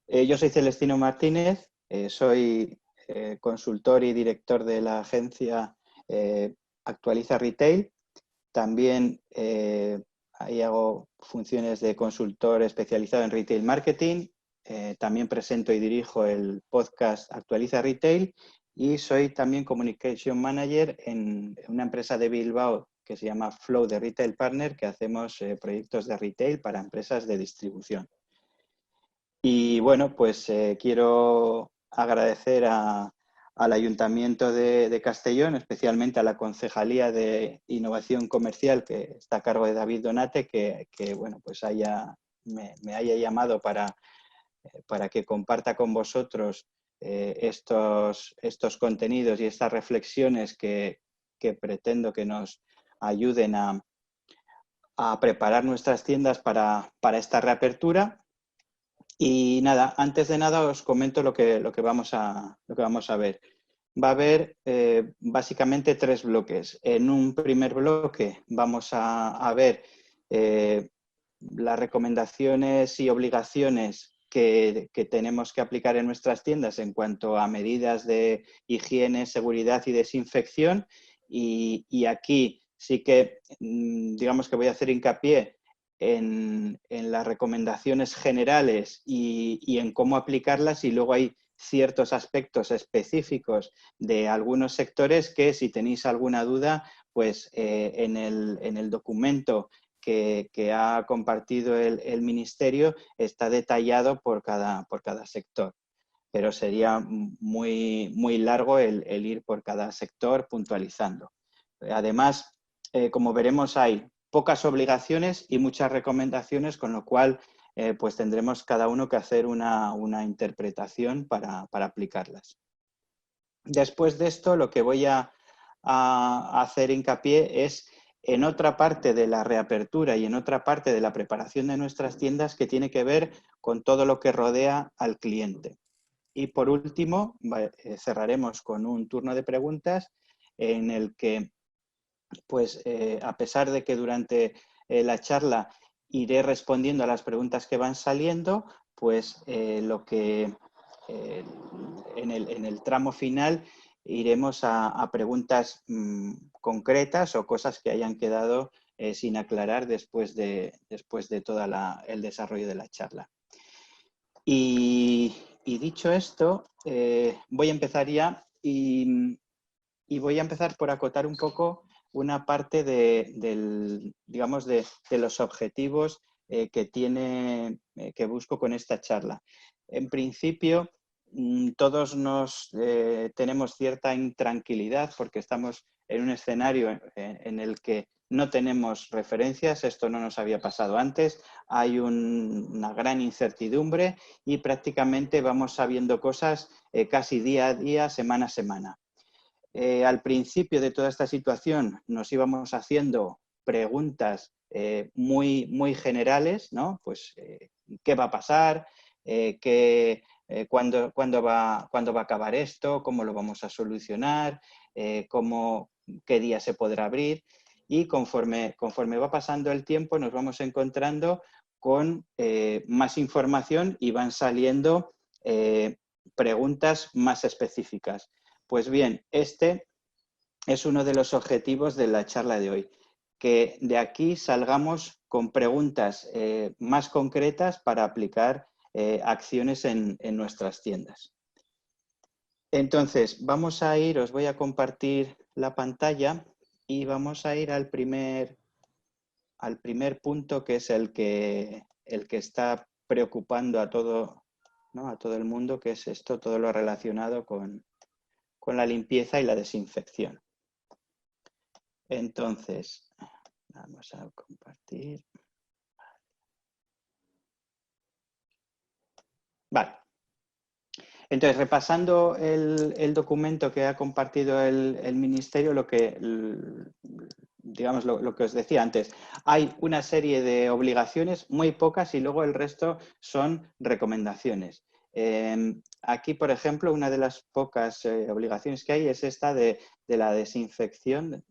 Yo soy Celestino Martínez, soy consultor y director de la agencia Actualiza Retail. También ahí hago funciones de consultor especializado en retail marketing. También presento y dirijo el podcast Actualiza Retail y soy también Communication Manager en una empresa de Bilbao que se llama Flow de Retail Partner, que hacemos proyectos de retail para empresas de distribución. Y bueno, pues quiero agradecer al Ayuntamiento de Castellón, especialmente a la Concejalía de Innovación Comercial, que está a cargo de David Donate, que bueno, pues me haya llamado para que comparta con vosotros estos contenidos y estas reflexiones que pretendo que nos ayuden a preparar nuestras tiendas para esta reapertura. Y nada, antes de nada os comento lo que vamos a ver. Va a haber básicamente 3 bloques. En un primer bloque vamos a ver las recomendaciones y obligaciones que tenemos que aplicar en nuestras tiendas en cuanto a medidas de higiene, seguridad y desinfección. Y aquí sí que, digamos que voy a hacer hincapié en las recomendaciones generales y en cómo aplicarlas, y luego hay ciertos aspectos específicos de algunos sectores que, si tenéis alguna duda, pues en el documento que ha compartido el Ministerio está detallado por cada sector. Pero sería muy largo el ir por cada sector puntualizando. Además, como veremos, hay pocas obligaciones y muchas recomendaciones, con lo cual pues tendremos cada uno que hacer una interpretación para aplicarlas. Después de esto, lo que voy a hacer hincapié es en otra parte de la reapertura y en otra parte de la preparación de nuestras tiendas, que tiene que ver con todo lo que rodea al cliente. Y por último, cerraremos con un turno de preguntas en el que, pues, a pesar de que durante la charla iré respondiendo a las preguntas que van saliendo, pues en el tramo final iremos a preguntas concretas o cosas que hayan quedado sin aclarar después de todo el desarrollo de la charla. Y dicho esto, voy a empezar ya y voy a empezar por acotar un poco una parte de los objetivos que busco con esta charla. En principio, todos tenemos cierta intranquilidad porque estamos en un escenario en el que no tenemos referencias. Esto no nos había pasado antes. Hay una gran incertidumbre y prácticamente vamos sabiendo cosas casi día a día, semana a semana. Al principio de toda esta situación nos íbamos haciendo preguntas muy generales, ¿no? Pues, ¿qué va a pasar? ¿Cuándo va a acabar esto? ¿Cómo lo vamos a solucionar? ¿Qué día se podrá abrir? Y conforme va pasando el tiempo, nos vamos encontrando con más información y van saliendo preguntas más específicas. Pues bien, este es uno de los objetivos de la charla de hoy, que de aquí salgamos con preguntas más concretas para aplicar acciones en nuestras tiendas. Entonces, os voy a compartir la pantalla y vamos a ir al primer punto, que es el que está preocupando a todo, ¿no?, a todo el mundo, que es esto, todo lo relacionado con la limpieza y la desinfección. Entonces, vamos a compartir. Vale. Entonces, repasando el documento que ha compartido el Ministerio, lo que os decía antes, hay una serie de obligaciones, muy pocas, y luego el resto son recomendaciones. Aquí, por ejemplo, una de las pocas obligaciones que hay es esta de la desinfección,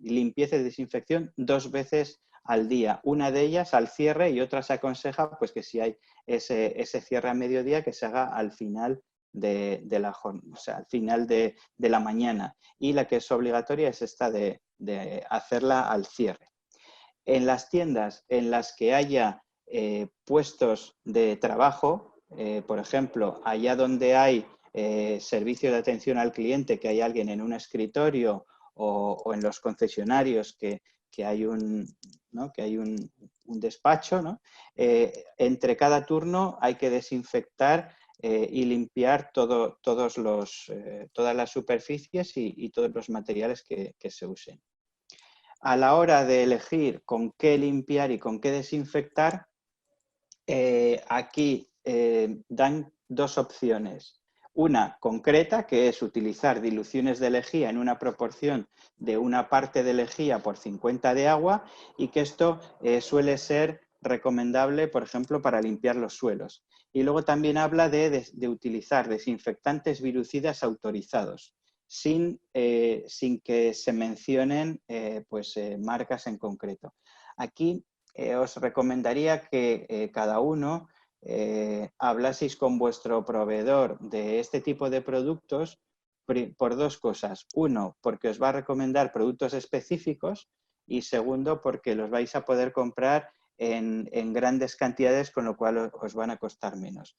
limpieza y desinfección 2 veces al día. Una de ellas al cierre y otra se aconseja pues, que si hay ese cierre a mediodía que se haga al final de la jornada, o sea, al final de la mañana. Y la que es obligatoria es esta de hacerla al cierre. En las tiendas en las que haya puestos de trabajo, por ejemplo, allá donde hay servicio de atención al cliente, que hay alguien en un escritorio o en los concesionarios que hay un, ¿no? que hay un despacho, ¿no? Entre cada turno hay que desinfectar y limpiar todas las superficies y todos los materiales que se usen. A la hora de elegir con qué limpiar y con qué desinfectar, aquí dan dos opciones. Una concreta, que es utilizar diluciones de lejía en una proporción de una parte de lejía por 50 de agua, y que esto suele ser recomendable, por ejemplo, para limpiar los suelos. Y luego también habla de utilizar desinfectantes virucidas autorizados, sin que se mencionen marcas en concreto. Aquí os recomendaría que cada uno hablaseis con vuestro proveedor de este tipo de productos por dos cosas. Uno, porque os va a recomendar productos específicos, y segundo, porque los vais a poder comprar en grandes cantidades, con lo cual os van a costar menos.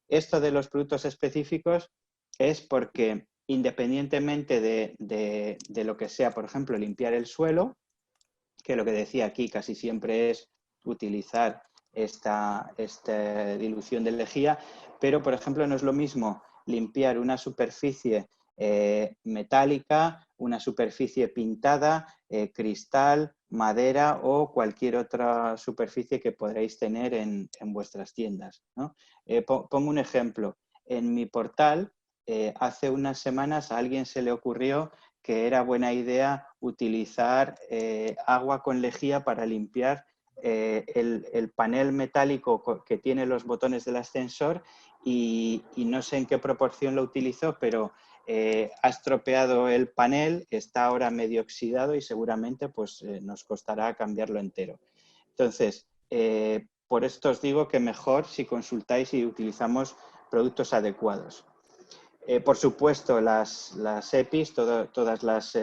Esto de los productos específicos es porque, independientemente de lo que sea, por ejemplo, limpiar el suelo, que lo que decía aquí casi siempre es utilizar esta dilución de lejía, pero por ejemplo no es lo mismo limpiar una superficie metálica, una superficie pintada, cristal, madera o cualquier otra superficie que podréis tener en vuestras tiendas, ¿no? Pongo un ejemplo. En mi portal, hace unas semanas a alguien se le ocurrió que era buena idea utilizar agua con lejía para limpiar el panel metálico que tiene los botones del ascensor, y no sé en qué proporción lo utilizó, pero ha estropeado el panel, está ahora medio oxidado y seguramente pues, nos costará cambiarlo entero. Entonces, por esto os digo que mejor si consultáis y utilizamos productos adecuados. Por supuesto, las EPIs, todas las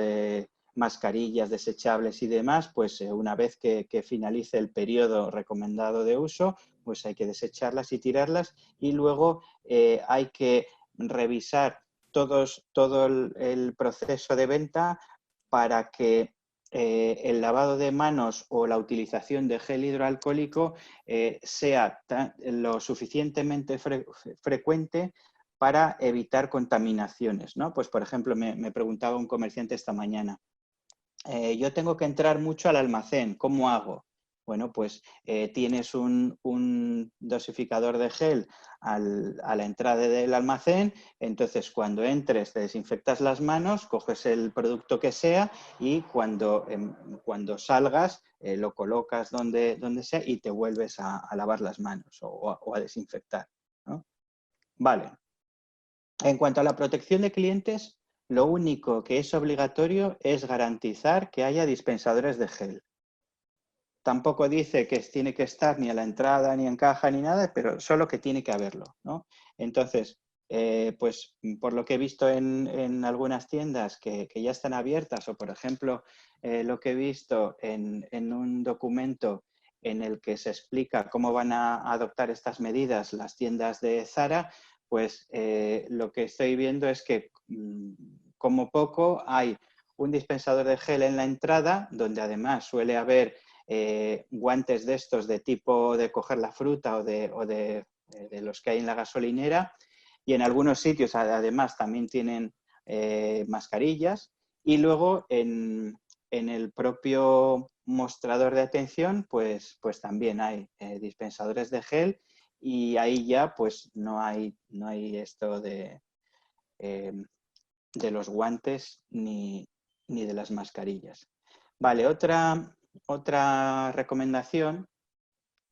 mascarillas desechables y demás, pues una vez que finalice el periodo recomendado de uso, pues hay que desecharlas y tirarlas, y luego hay que revisar todo el proceso de venta para que el lavado de manos o la utilización de gel hidroalcohólico sea lo suficientemente frecuente para evitar contaminaciones, ¿no? Pues, por ejemplo, me preguntaba un comerciante esta mañana, yo tengo que entrar mucho al almacén, ¿cómo hago? Bueno, pues tienes un dosificador de gel a la entrada del almacén, entonces cuando entres te desinfectas las manos, coges el producto que sea y cuando salgas lo colocas donde sea y te vuelves a lavar las manos o a desinfectar, ¿no? Vale. En cuanto a la protección de clientes, lo único que es obligatorio es garantizar que haya dispensadores de gel. Tampoco dice que tiene que estar ni a la entrada, ni en caja, ni nada, pero solo que tiene que haberlo, ¿no? Entonces, pues por lo que he visto en algunas tiendas que ya están abiertas, o por ejemplo, lo que he visto en un documento en el que se explica cómo van a adoptar estas medidas las tiendas de Zara, pues lo que estoy viendo es que como poco hay un dispensador de gel en la entrada, donde además suele haber guantes de estos de tipo de coger la fruta o de los que hay en la gasolinera, y en algunos sitios además también tienen mascarillas, y luego en el propio mostrador de atención pues también hay dispensadores de gel, y ahí ya pues no hay esto de los guantes ni de las mascarillas. Vale, otra recomendación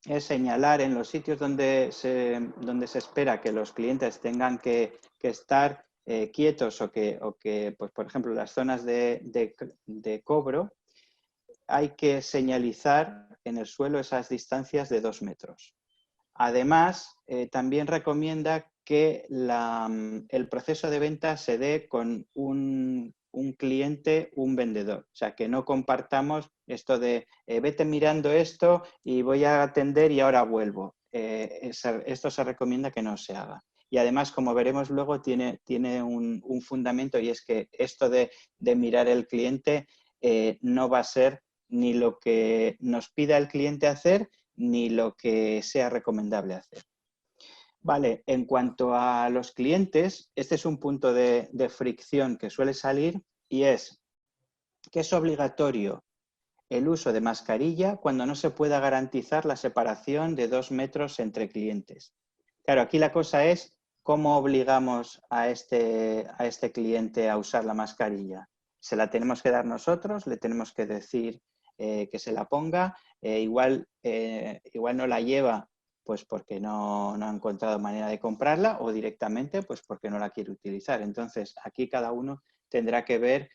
es señalar en los sitios donde se espera que los clientes tengan que estar quietos o que pues, por ejemplo, las zonas de cobro, hay que señalizar en el suelo esas distancias de 2 metros. Además, también recomienda que el proceso de venta se dé con un cliente, un vendedor. O sea, que no compartamos esto de vete mirando esto y voy a atender y ahora vuelvo. Esto se recomienda que no se haga. Y además, como veremos luego, tiene un fundamento, y es que esto de mirar el cliente no va a ser ni lo que nos pida el cliente hacer, ni lo que sea recomendable hacer. Vale, en cuanto a los clientes, este es un punto de fricción que suele salir, y es que es obligatorio el uso de mascarilla cuando no se pueda garantizar la separación de 2 metros entre clientes. Claro, aquí la cosa es cómo obligamos a este cliente a usar la mascarilla. ¿Se la tenemos que dar nosotros? ¿Le tenemos que decir que se la ponga? Igual no la lleva pues porque no ha encontrado manera de comprarla, o directamente pues porque no la quiere utilizar. Entonces, aquí cada uno tendrá que ver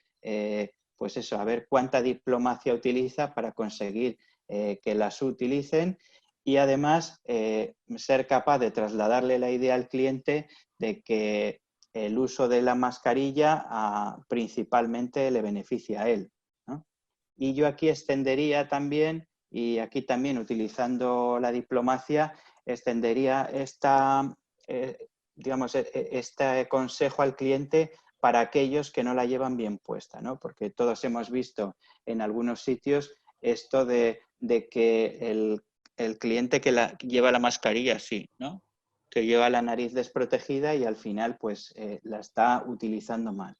pues eso, a ver cuánta diplomacia utiliza para conseguir que las utilicen, y además ser capaz de trasladarle la idea al cliente de que el uso de la mascarilla principalmente le beneficia a él, ¿no? Y yo aquí extendería también, y aquí también utilizando la diplomacia, extendería digamos, este consejo al cliente para aquellos que no la llevan bien puesta, ¿no? Porque todos hemos visto en algunos sitios esto de que el cliente que lleva la mascarilla, sí, ¿no? Que lleva la nariz desprotegida y al final pues la está utilizando mal.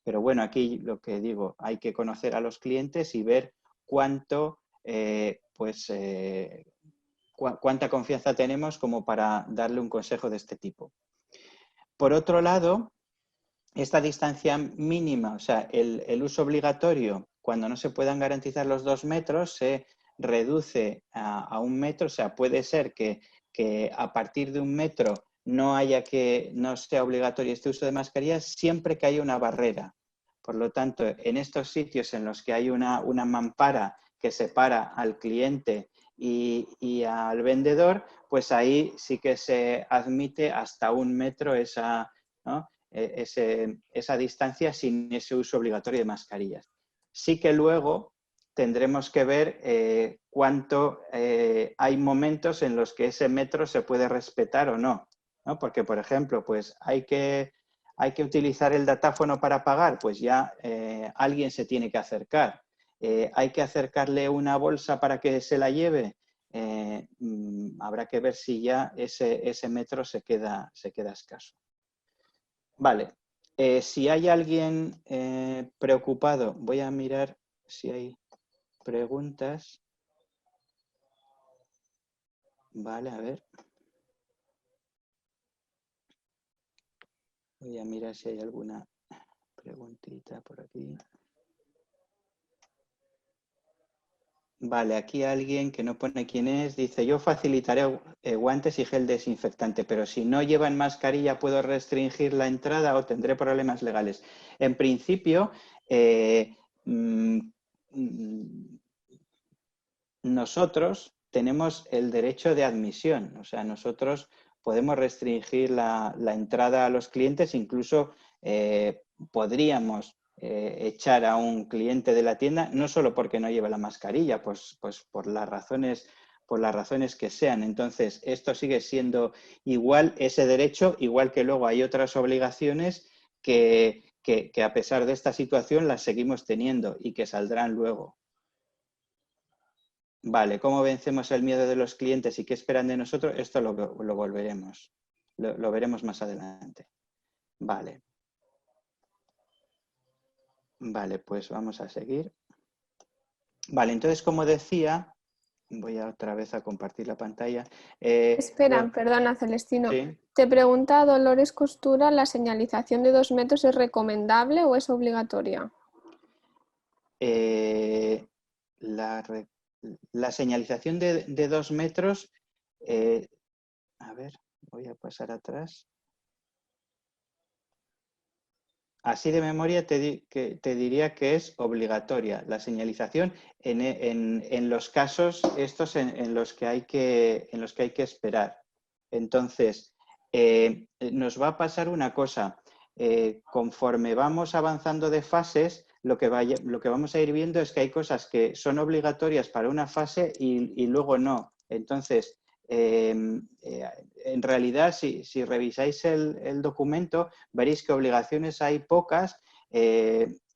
Pero bueno, aquí lo que digo, hay que conocer a los clientes y ver cuánta confianza tenemos como para darle un consejo de este tipo. Por otro lado, esta distancia mínima, o sea, el uso obligatorio, cuando no se puedan garantizar los 2 metros, se reduce a 1 metro. O sea, puede ser que a partir de 1 metro no sea obligatorio este uso de mascarillas, siempre que haya una barrera. Por lo tanto, en estos sitios en los que hay una mampara que separa al cliente y al vendedor, pues ahí sí que se admite hasta 1 metro esa, ¿no?, esa distancia sin ese uso obligatorio de mascarillas. Sí que luego tendremos que ver cuánto hay momentos en los que ese metro se puede respetar o no, ¿no? Porque, por ejemplo, pues hay que utilizar el datáfono para pagar, pues ya alguien se tiene que acercar. Hay que acercarle una bolsa para que se la lleve. Habrá que ver si ya ese metro se queda escaso. Vale, si hay alguien preocupado, voy a mirar si hay preguntas. Vale, a ver. Voy a mirar si hay alguna preguntita por aquí. Vale, aquí alguien que no pone quién es, dice, yo facilitaré guantes y gel desinfectante, pero si no llevan mascarilla, ¿puedo restringir la entrada o tendré problemas legales? En principio, nosotros tenemos el derecho de admisión. O sea, nosotros podemos restringir la entrada a los clientes, incluso podríamos echar a un cliente de la tienda, no solo porque no lleva la mascarilla, pues por las razones que sean. Entonces, esto sigue siendo igual, ese derecho, igual que luego hay otras obligaciones que a pesar de esta situación las seguimos teniendo y que saldrán luego. Vale, ¿cómo vencemos el miedo de los clientes y qué esperan de nosotros? Esto lo volveremos, lo veremos más adelante. Vale. Vale, pues vamos a seguir. Vale, entonces, como decía, voy otra vez a compartir la pantalla. Espera, perdona, Celestino. ¿Sí? Te pregunta Dolores Costura, ¿la señalización de 2 metros es recomendable o es obligatoria? La señalización de 2 metros, a ver, voy a pasar atrás. así de memoria te diría que es obligatoria la señalización en los casos estos en los que hay que esperar. Entonces, nos va a pasar una cosa. Conforme vamos avanzando de fases, lo que vamos a ir viendo es que hay cosas que son obligatorias para una fase y luego no. Entonces, en realidad, si revisáis el documento, veréis que obligaciones hay pocas,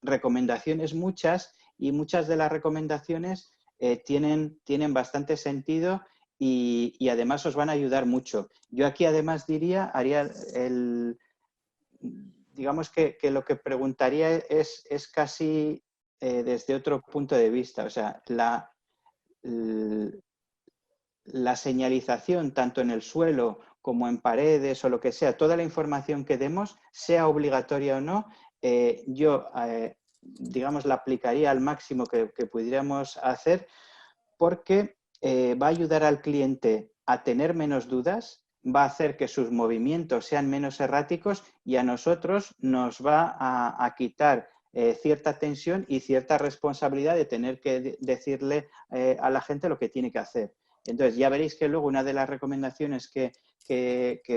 recomendaciones muchas, y muchas de las recomendaciones tienen bastante sentido y además os van a ayudar mucho. Yo aquí además haría digamos que lo que preguntaría es casi desde otro punto de vista. O sea, la señalización, tanto en el suelo como en paredes o lo que sea, toda la información que demos, sea obligatoria o no, yo, digamos, la aplicaría al máximo que pudiéramos hacer, porque va a ayudar al cliente a tener menos dudas, va a hacer que sus movimientos sean menos erráticos y a nosotros nos va a quitar cierta tensión y cierta responsabilidad de tener que decirle a la gente lo que tiene que hacer. Entonces, ya veréis que luego una de las recomendaciones que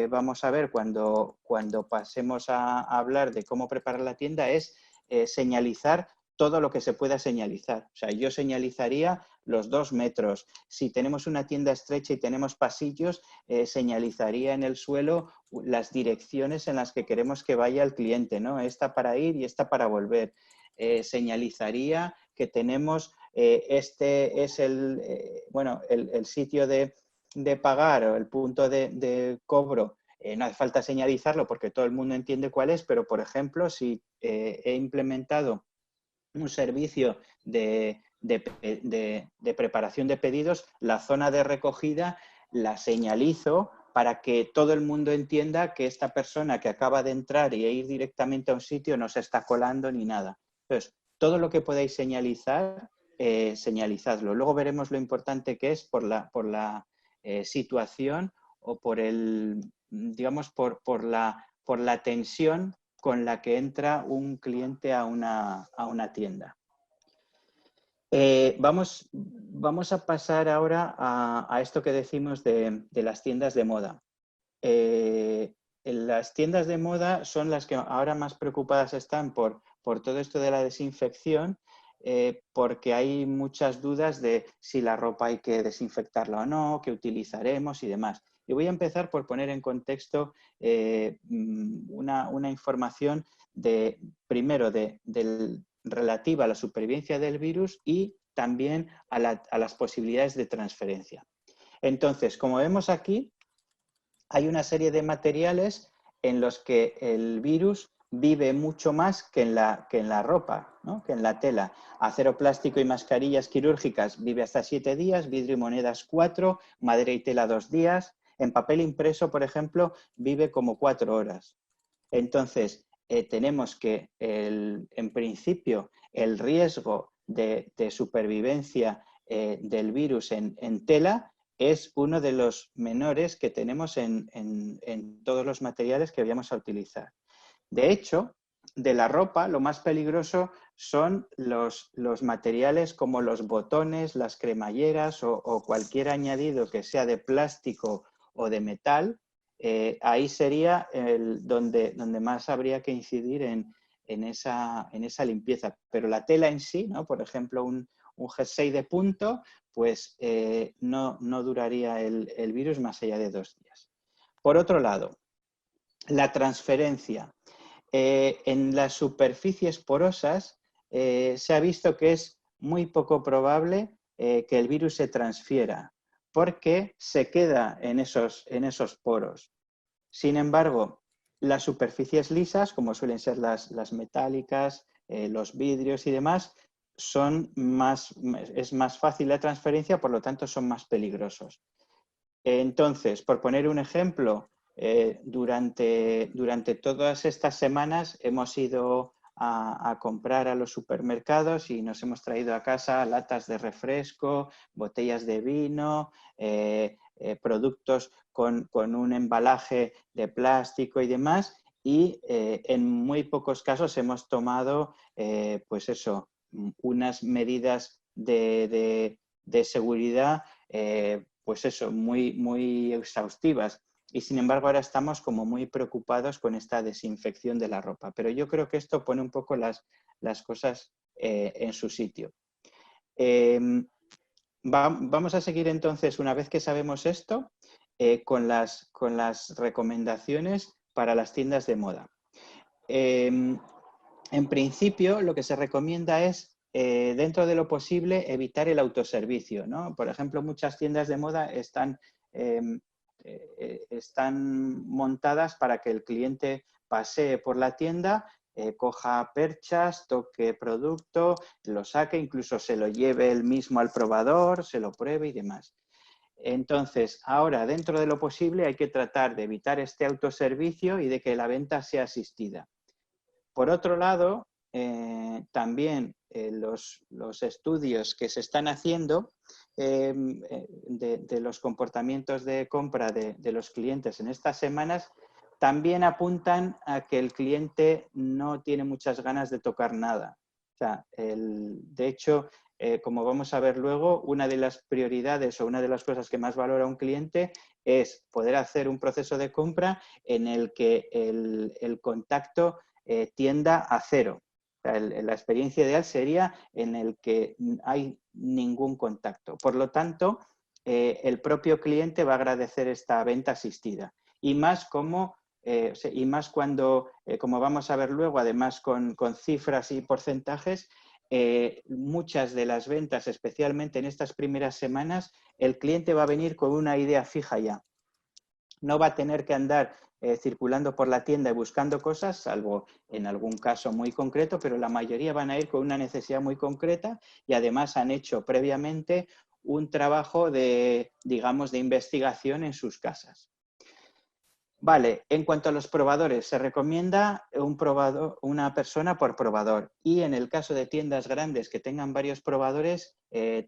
vamos a ver cuando pasemos a hablar de cómo preparar la tienda es señalizar todo lo que se pueda señalizar. O sea, yo señalizaría los 2 metros. Si tenemos una tienda estrecha y tenemos pasillos, señalizaría en el suelo las direcciones en las que queremos que vaya el cliente, ¿no? Esta para ir y esta para volver. Señalizaría que tenemos, este es el sitio de pagar o el punto de cobro. No hace falta señalizarlo porque todo el mundo entiende cuál es, pero, por ejemplo, si he implementado un servicio de preparación de pedidos, la zona de recogida la señalizo para que todo el mundo entienda que esta persona que acaba de entrar y ir directamente a un sitio no se está colando ni nada. Entonces, todo lo que podáis señalizar, señalizadlo. Luego veremos lo importante que es por la situación o por digamos, por la tensión con la que entra un cliente a una tienda. Vamos a pasar ahora a esto que decimos de las tiendas de moda. Las tiendas de moda son las que ahora más preocupadas están por todo esto de la desinfección, porque hay muchas dudas de si la ropa hay que desinfectarla o no, qué utilizaremos y demás. Y voy a empezar por poner en contexto una información primero relativa a la supervivencia del virus y también a las posibilidades de transferencia. Entonces, como vemos aquí, hay una serie de materiales en los que el virus vive mucho más que en la ropa, ¿no? Que en la tela. Acero, plástico y mascarillas quirúrgicas vive hasta 7 días, vidrio y monedas 4, madera y tela 2 días. En papel impreso, por ejemplo, vive como 4 horas. Entonces, tenemos que, en principio, el riesgo de supervivencia del virus en tela es uno de los menores que tenemos en todos los materiales que vamos a utilizar. De hecho, de la ropa, lo más peligroso son los materiales como los botones, las cremalleras o cualquier añadido que sea de plástico o de metal. Ahí sería donde más habría que incidir en esa limpieza. Pero la tela en sí, ¿no? Por ejemplo, un jersey de punto, pues no duraría el virus más allá de 2 días. Por otro lado, la transferencia. En las superficies porosas se ha visto que es muy poco probable que el virus se transfiera, porque se queda en esos poros. Sin embargo, las superficies lisas, como suelen ser las metálicas, los vidrios y demás, es más fácil la transferencia, por lo tanto son más peligrosos. Entonces, por poner un ejemplo, durante todas estas semanas hemos ido a comprar a los supermercados y nos hemos traído a casa latas de refresco, botellas de vino, productos con un embalaje de plástico y demás, y en muy pocos casos hemos tomado, pues eso, unas medidas de seguridad, pues eso, muy exhaustivas. Y sin embargo ahora estamos como muy preocupados con esta desinfección de la ropa. Pero yo creo que esto pone un poco las cosas en su sitio. Vamos a seguir entonces, una vez que sabemos esto, con las recomendaciones para las tiendas de moda. En principio, lo que se recomienda es, dentro de lo posible, evitar el autoservicio, ¿no? Por ejemplo, muchas tiendas de moda están montadas para que el cliente pasee por la tienda, coja perchas, toque producto, lo saque, incluso se lo lleve él mismo al probador, se lo pruebe y demás. Entonces, ahora, dentro de lo posible, hay que tratar de evitar este autoservicio y de que la venta sea asistida. Por otro lado, también los estudios que se están haciendo de los comportamientos de compra de los clientes en estas semanas también apuntan a que el cliente no tiene muchas ganas de tocar nada. O sea, de hecho, como vamos a ver luego, una de las prioridades o una de las cosas que más valora un cliente es poder hacer un proceso de compra en el que el contacto tienda a cero. O sea, la experiencia ideal sería en el que hay ningún contacto. Por lo tanto, el propio cliente va a agradecer esta venta asistida. Y más cuando, como vamos a ver luego, además con cifras y porcentajes, muchas de las ventas, especialmente en estas primeras semanas, el cliente va a venir con una idea fija ya. No va a tener que andar circulando por la tienda y buscando cosas, salvo en algún caso muy concreto, pero la mayoría van a ir con una necesidad muy concreta y además han hecho previamente un trabajo digamos, de investigación en sus casas. Vale, en cuanto a los probadores, se recomienda una persona por probador y en el caso de tiendas grandes que tengan varios probadores,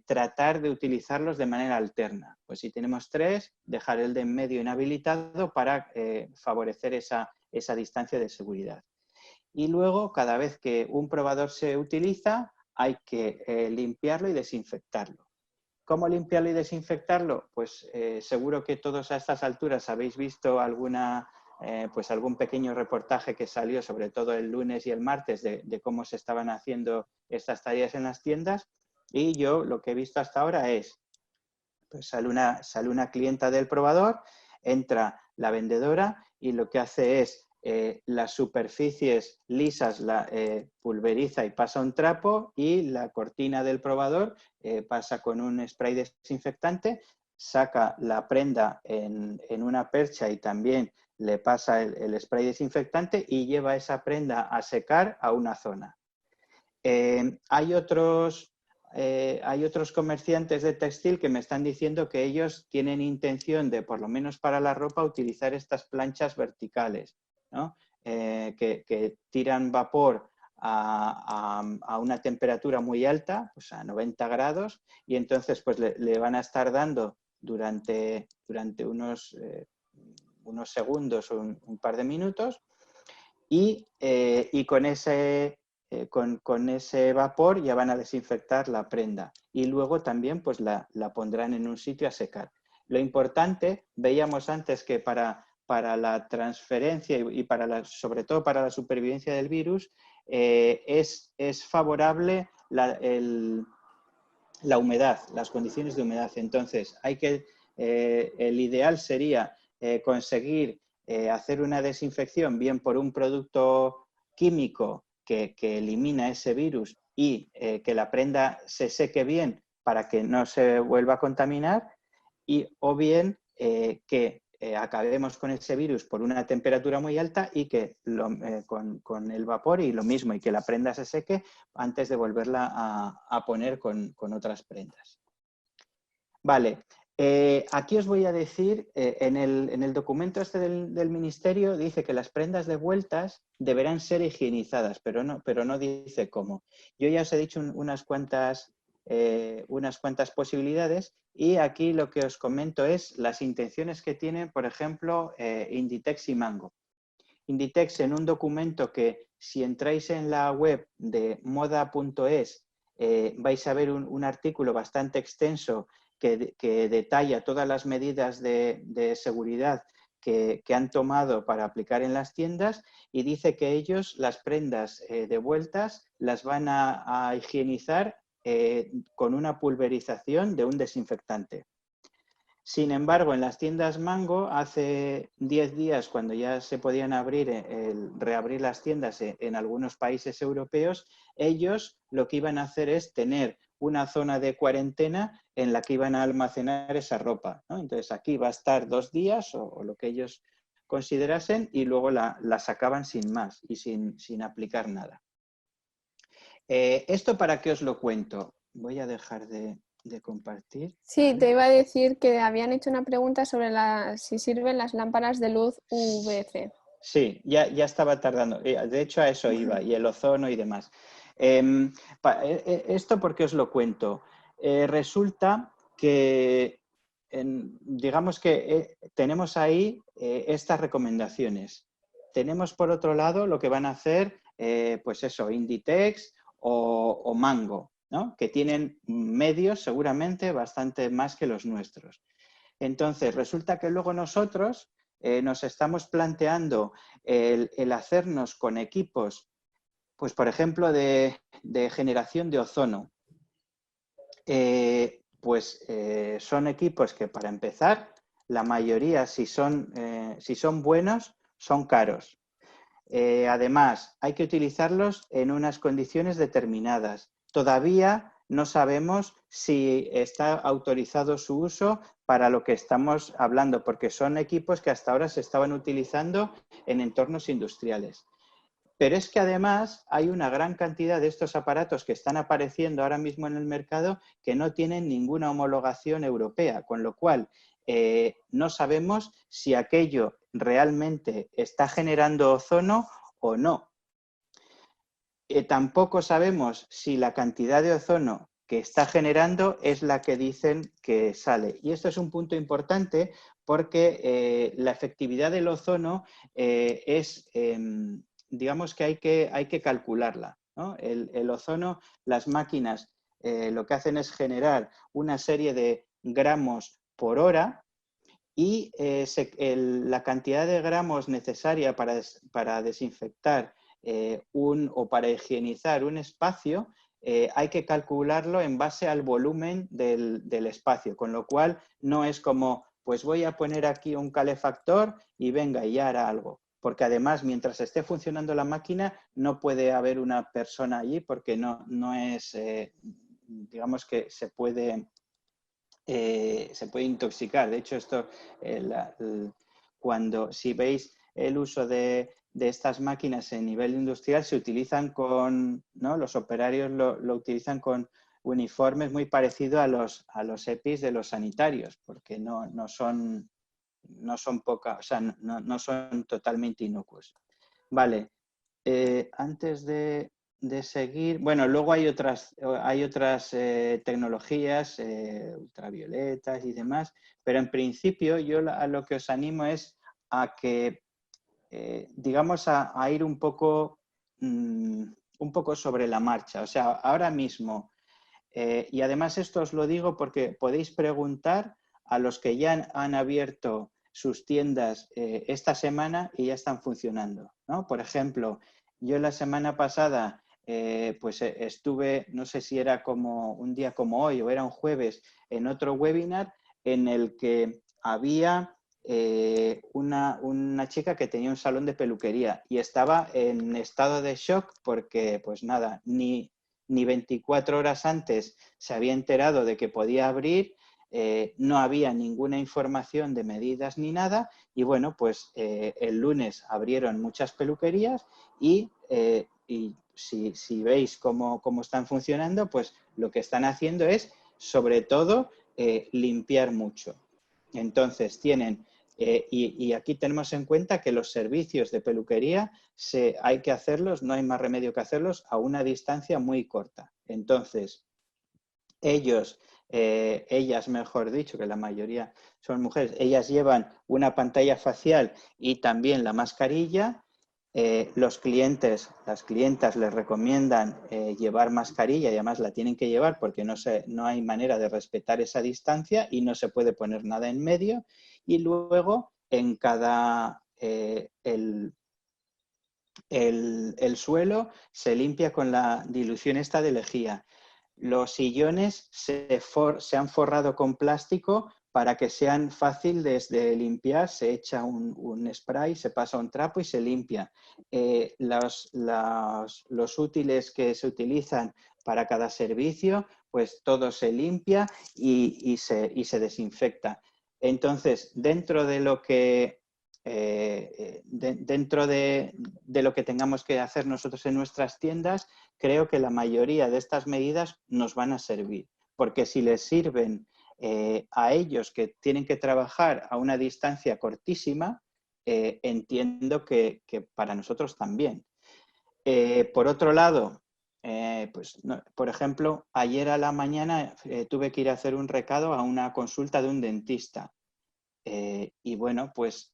tratar de utilizarlos de manera alterna. Pues si tenemos 3, dejar el de en medio inhabilitado para favorecer esa distancia de seguridad. Y luego, cada vez que un probador se utiliza, hay que limpiarlo y desinfectarlo. ¿Cómo limpiarlo y desinfectarlo? Pues seguro que todos a estas alturas habéis visto pues algún pequeño reportaje que salió, sobre todo el lunes y el martes, de cómo se estaban haciendo estas tareas en las tiendas. Y yo lo que he visto hasta ahora es, pues sale una clienta del probador, entra la vendedora y lo que hace es las superficies lisas pulveriza y pasa un trapo y la cortina del probador pasa con un spray desinfectante, saca la prenda en una percha y también le pasa el spray desinfectante y lleva esa prenda a secar a una zona. Hay otros comerciantes de textil que me están diciendo que ellos tienen intención de, por lo menos para la ropa, utilizar estas planchas verticales, ¿no? Que tiran vapor a una temperatura muy alta, pues a 90 grados, y entonces pues le van a estar dando durante unos segundos o un par de minutos y con ese vapor ya van a desinfectar la prenda y luego también pues la pondrán en un sitio a secar. Lo importante, veíamos antes que para la transferencia y sobre todo para la supervivencia del virus, es favorable la humedad, las condiciones de humedad. Entonces, el ideal sería conseguir hacer una desinfección bien por un producto químico que elimina ese virus y que la prenda se seque bien para que no se vuelva a contaminar, o bien que acabemos con ese virus por una temperatura muy alta y que con el vapor y lo mismo, y que la prenda se seque antes de volverla a poner con otras prendas. Vale, aquí os voy a decir, en el documento este del Ministerio dice que las prendas devueltas deberán ser higienizadas, pero no dice cómo. Yo ya os he dicho unas cuantas posibilidades y aquí lo que os comento es las intenciones que tienen, por ejemplo, Inditex y Mango. Inditex en un documento que si entráis en la web de moda.es vais a ver un artículo bastante extenso que detalla todas las medidas de seguridad que han tomado para aplicar en las tiendas y dice que ellos las prendas devueltas las van a higienizar con una pulverización de un desinfectante. Sin embargo, en las tiendas Mango, hace 10 días, cuando ya se podían reabrir las tiendas en algunos países europeos, ellos lo que iban a hacer es tener una zona de cuarentena en la que iban a almacenar esa ropa, ¿no? Entonces, aquí va a estar 2 días o lo que ellos considerasen y luego la sacaban sin más y sin aplicar nada. ¿Esto para qué os lo cuento? Voy a dejar de compartir. Sí, ¿vale? te iba a decir que habían hecho una pregunta sobre si sirven las lámparas de luz UVC. Sí, ya estaba tardando. De hecho, a eso iba, y el ozono y demás. ¿Esto por qué os lo cuento? Resulta que, digamos que tenemos ahí estas recomendaciones. Tenemos, por otro lado, lo que van a hacer, pues eso, Inditex o Mango, ¿no? Que tienen medios seguramente bastante más que los nuestros. Entonces, resulta que luego nosotros nos estamos planteando el hacernos con equipos, pues por ejemplo, de generación de ozono. Son equipos que, para empezar, la mayoría, si son buenos, son caros. Además, hay que utilizarlos en unas condiciones determinadas. Todavía no sabemos si está autorizado su uso para lo que estamos hablando, porque son equipos que hasta ahora se estaban utilizando en entornos industriales. Pero es que además hay una gran cantidad de estos aparatos que están apareciendo ahora mismo en el mercado que no tienen ninguna homologación europea, con lo cual no sabemos si aquello realmente está generando ozono o no. Tampoco sabemos si la cantidad de ozono que está generando es la que dicen que sale. Y esto es un punto importante porque la efectividad del ozono digamos que hay que calcularla, ¿no? El ozono, las máquinas lo que hacen es generar una serie de gramos por hora y la cantidad de gramos necesaria para desinfectar o para higienizar un espacio, hay que calcularlo en base al volumen del espacio, con lo cual no es como, pues voy a poner aquí un calefactor y venga, y ya hará algo. Porque además, mientras esté funcionando la máquina, no puede haber una persona allí porque no es, digamos que se puede intoxicar. De hecho, esto, si veis el uso de estas máquinas en nivel industrial, se utilizan ¿no? Los operarios lo utilizan con uniformes muy parecidos a los EPIs de los sanitarios, porque no son totalmente inocuos. Vale. Antes de seguir, bueno, luego hay otras tecnologías ultravioletas y demás, pero en principio yo a lo que os animo es a que, digamos, a ir un poco sobre la marcha. O sea, ahora mismo, y además esto os lo digo porque podéis preguntar a los que ya han abierto sus tiendas esta semana y ya están funcionando, ¿no? Por ejemplo, yo la semana pasada estuve, no sé si era como un día como hoy o era un jueves, en otro webinar en el que había una chica que tenía un salón de peluquería y estaba en estado de shock porque, pues nada, ni 24 horas antes se había enterado de que podía abrir, no había ninguna información de medidas ni nada y bueno, pues el lunes abrieron muchas peluquerías y si veis cómo están funcionando, pues lo que están haciendo es, sobre todo, limpiar mucho. Entonces tienen, y aquí tenemos en cuenta que los servicios de peluquería hay que hacerlos, no hay más remedio que hacerlos a una distancia muy corta. Entonces, ellas, mejor dicho, que la mayoría son mujeres, ellas llevan una pantalla facial y también la mascarilla Los clientes, las clientas les recomiendan llevar mascarilla y además la tienen que llevar porque no hay manera de respetar esa distancia y no se puede poner nada en medio. Y luego en cada... el suelo se limpia con la dilución esta de lejía. Los sillones se han forrado con plástico para que sean fáciles de limpiar. Se echa un spray, se pasa un trapo y se limpia. Los útiles que se utilizan para cada servicio, pues todo se limpia y se desinfecta. Entonces, dentro de lo que de lo que tengamos que hacer nosotros en nuestras tiendas, creo que la mayoría de estas medidas nos van a servir, porque si les sirven a ellos que tienen que trabajar a una distancia cortísima, entiendo que para nosotros también. Por otro lado, pues, no, por ejemplo, ayer a la mañana tuve que ir a hacer un recado a una consulta de un dentista. Y bueno, pues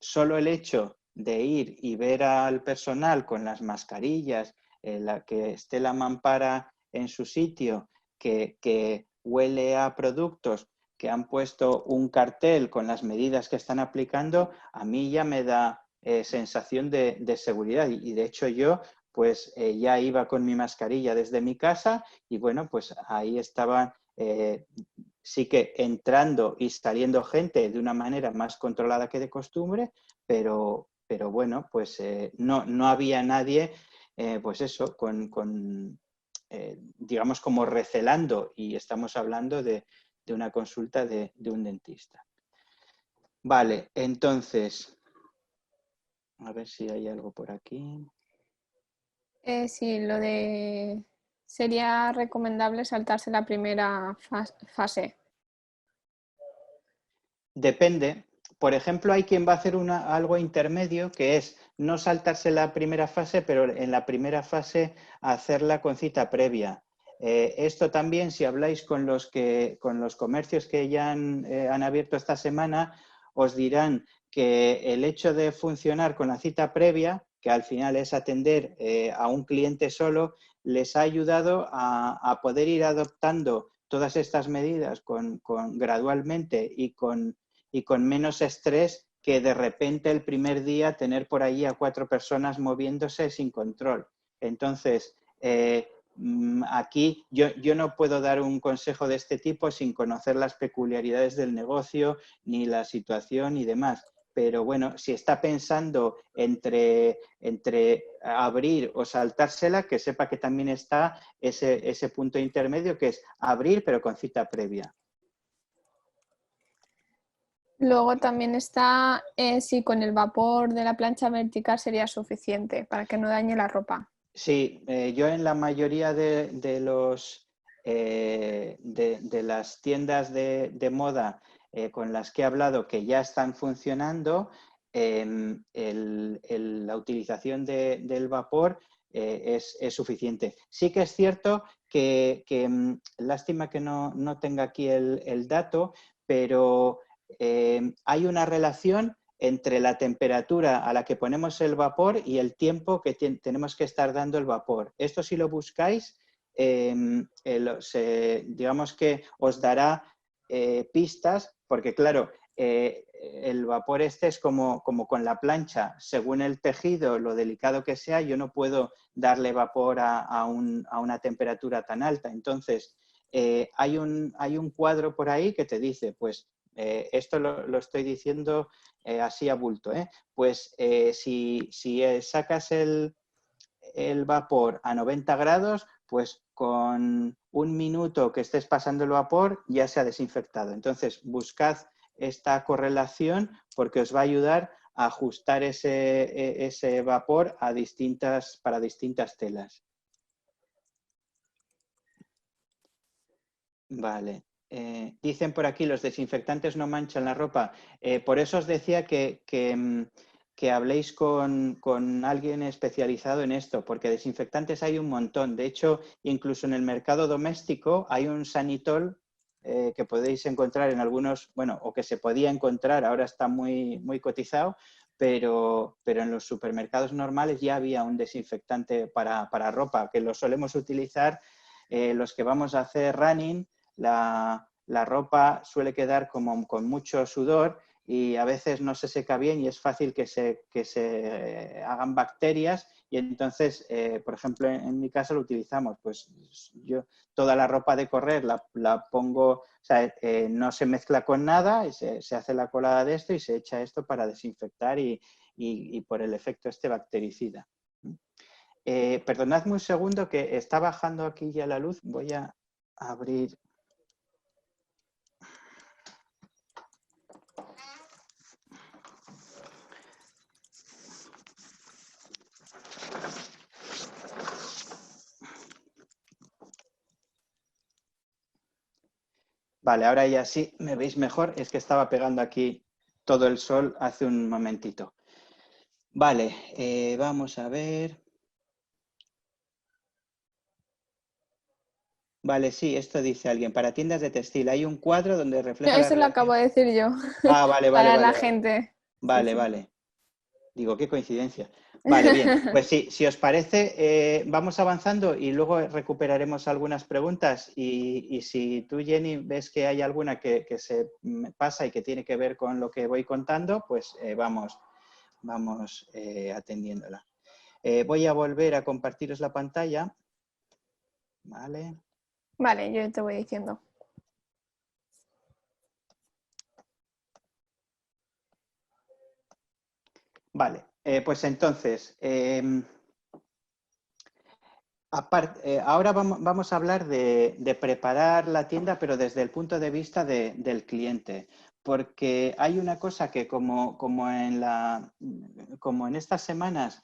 solo el hecho de ir y ver al personal con las mascarillas, que esté la mampara en su sitio, que huele a productos, que han puesto un cartel con las medidas que están aplicando, a mí ya me da sensación de seguridad. Y de hecho yo pues ya iba con mi mascarilla desde mi casa y bueno, pues ahí estaban... sí que entrando y saliendo gente de una manera más controlada que de costumbre, pero bueno, pues no había nadie, pues eso, digamos como recelando, y estamos hablando de una consulta de un dentista. Vale, entonces, a ver si hay algo por aquí. Sí, lo de... Sería recomendable saltarse la primera fase. Depende. Por ejemplo, hay quien va a hacer algo intermedio, que es no saltarse la primera fase, pero en la primera fase hacerla con cita previa. Esto también, si habláis con los comercios que ya han abierto esta semana, os dirán que el hecho de funcionar con la cita previa, que al final es atender a un cliente solo, les ha ayudado a poder ir adoptando todas estas medidas gradualmente y con menos estrés que de repente el primer día tener por allí a 4 personas moviéndose sin control. Entonces, aquí yo no puedo dar un consejo de este tipo sin conocer las peculiaridades del negocio, ni la situación y demás. Pero bueno, si está pensando entre abrir o saltársela, que sepa que también está ese punto intermedio, que es abrir pero con cita previa. Luego también está si con el vapor de la plancha vertical sería suficiente para que no dañe la ropa. Sí, yo en la mayoría de las tiendas de moda con las que he hablado que ya están funcionando, la utilización del vapor es suficiente. Sí que es cierto que lástima que no tenga aquí el dato, pero hay una relación entre la temperatura a la que ponemos el vapor y el tiempo que tenemos que estar dando el vapor. Esto, si lo buscáis, digamos que os dará pistas, porque claro, el vapor este es como con la plancha, según el tejido, lo delicado que sea, yo no puedo darle vapor a una temperatura tan alta. Entonces, hay un cuadro por ahí que te dice, pues, esto lo estoy diciendo así a bulto, pues si sacas el vapor a 90 grados, pues con 1 minuto que estés pasando el vapor ya se ha desinfectado. Entonces, buscad esta correlación porque os va a ayudar a ajustar ese vapor para distintas telas. Vale. Dicen por aquí, los desinfectantes no manchan la ropa. Por eso os decía que habléis con alguien especializado en esto, porque desinfectantes hay un montón. De hecho, incluso en el mercado doméstico hay un Sanitol que podéis encontrar en algunos, bueno, o que se podía encontrar, ahora está muy, muy cotizado, pero en los supermercados normales ya había un desinfectante para ropa, que lo solemos utilizar los que vamos a hacer running. La ropa suele quedar como con mucho sudor y a veces no se seca bien y es fácil que se hagan bacterias y entonces, por ejemplo, en mi caso lo utilizamos. Pues yo toda la ropa de correr la pongo, o sea, no se mezcla con nada, y se hace la colada de esto y se echa esto para desinfectar y por el efecto bactericida. Perdonadme un segundo que está bajando aquí ya la luz, voy a abrir. Vale, ahora ya sí me veis mejor, es que estaba pegando aquí todo el sol hace un momentito. Vale, vamos a ver. Vale, sí, esto dice alguien. Para tiendas de textil hay un cuadro donde refleja la Eso lo acabo relación. de decir yo, Ah, vale, vale, para la vale, vale. gente. Sí, Vale, sí. vale. Digo, qué coincidencia. Vale, bien. Pues sí, si os parece, vamos avanzando y luego recuperaremos algunas preguntas. Y si tú, Jenny, ves que hay alguna que se me pasa y que tiene que ver con lo que voy contando, pues vamos atendiéndola. Voy a volver a compartiros la pantalla. Vale. Vale, yo te voy diciendo. Vale, pues entonces, ahora vamos a hablar de preparar la tienda, pero desde el punto de vista del cliente, porque hay una cosa que como en estas semanas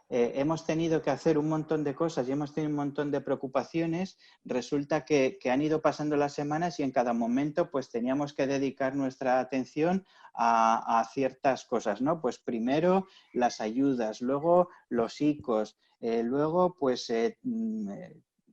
hemos tenido que hacer un montón de cosas y hemos tenido un montón de preocupaciones, resulta que han ido pasando las semanas y en cada momento pues teníamos que dedicar nuestra atención a ciertas cosas, ¿no? Pues primero las ayudas, luego los ICOs, luego pues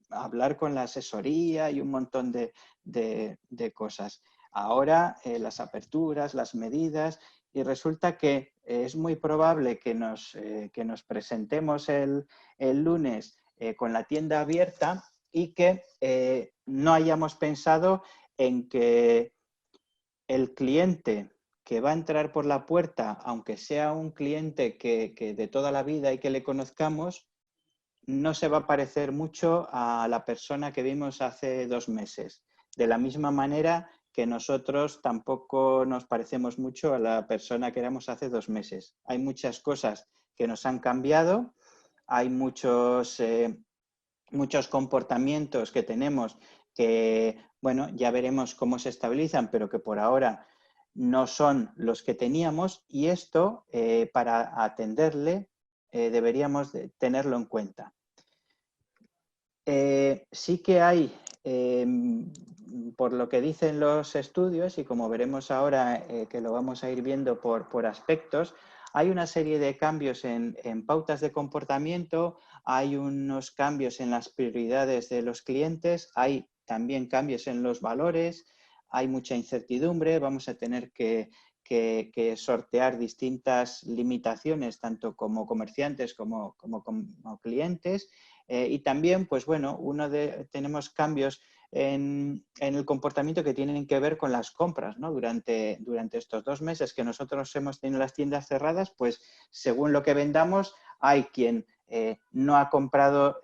hablar con la asesoría y un montón de cosas. Ahora las aperturas, las medidas, y resulta que es muy probable que nos presentemos el lunes con la tienda abierta y que no hayamos pensado en que el cliente que va a entrar por la puerta, aunque sea un cliente que de toda la vida y que le conozcamos, no se va a parecer mucho a la persona que vimos hace 2 meses. De la misma manera que nosotros tampoco nos parecemos mucho a la persona que éramos hace 2 meses. Hay muchas cosas que nos han cambiado, hay muchos comportamientos que tenemos que, bueno, ya veremos cómo se estabilizan, pero que por ahora no son los que teníamos y esto, para atenderle, deberíamos tenerlo en cuenta. Sí que hay, por lo que dicen los estudios, y como veremos ahora que lo vamos a ir viendo por aspectos, hay una serie de cambios en pautas de comportamiento, hay unos cambios en las prioridades de los clientes, hay también cambios en los valores, hay mucha incertidumbre, vamos a tener que sortear distintas limitaciones, tanto como comerciantes como clientes. Y también, pues bueno, tenemos cambios en el comportamiento que tienen que ver con las compras, ¿no? Durante estos 2 meses que nosotros hemos tenido las tiendas cerradas, pues según lo que vendamos, hay quien no ha comprado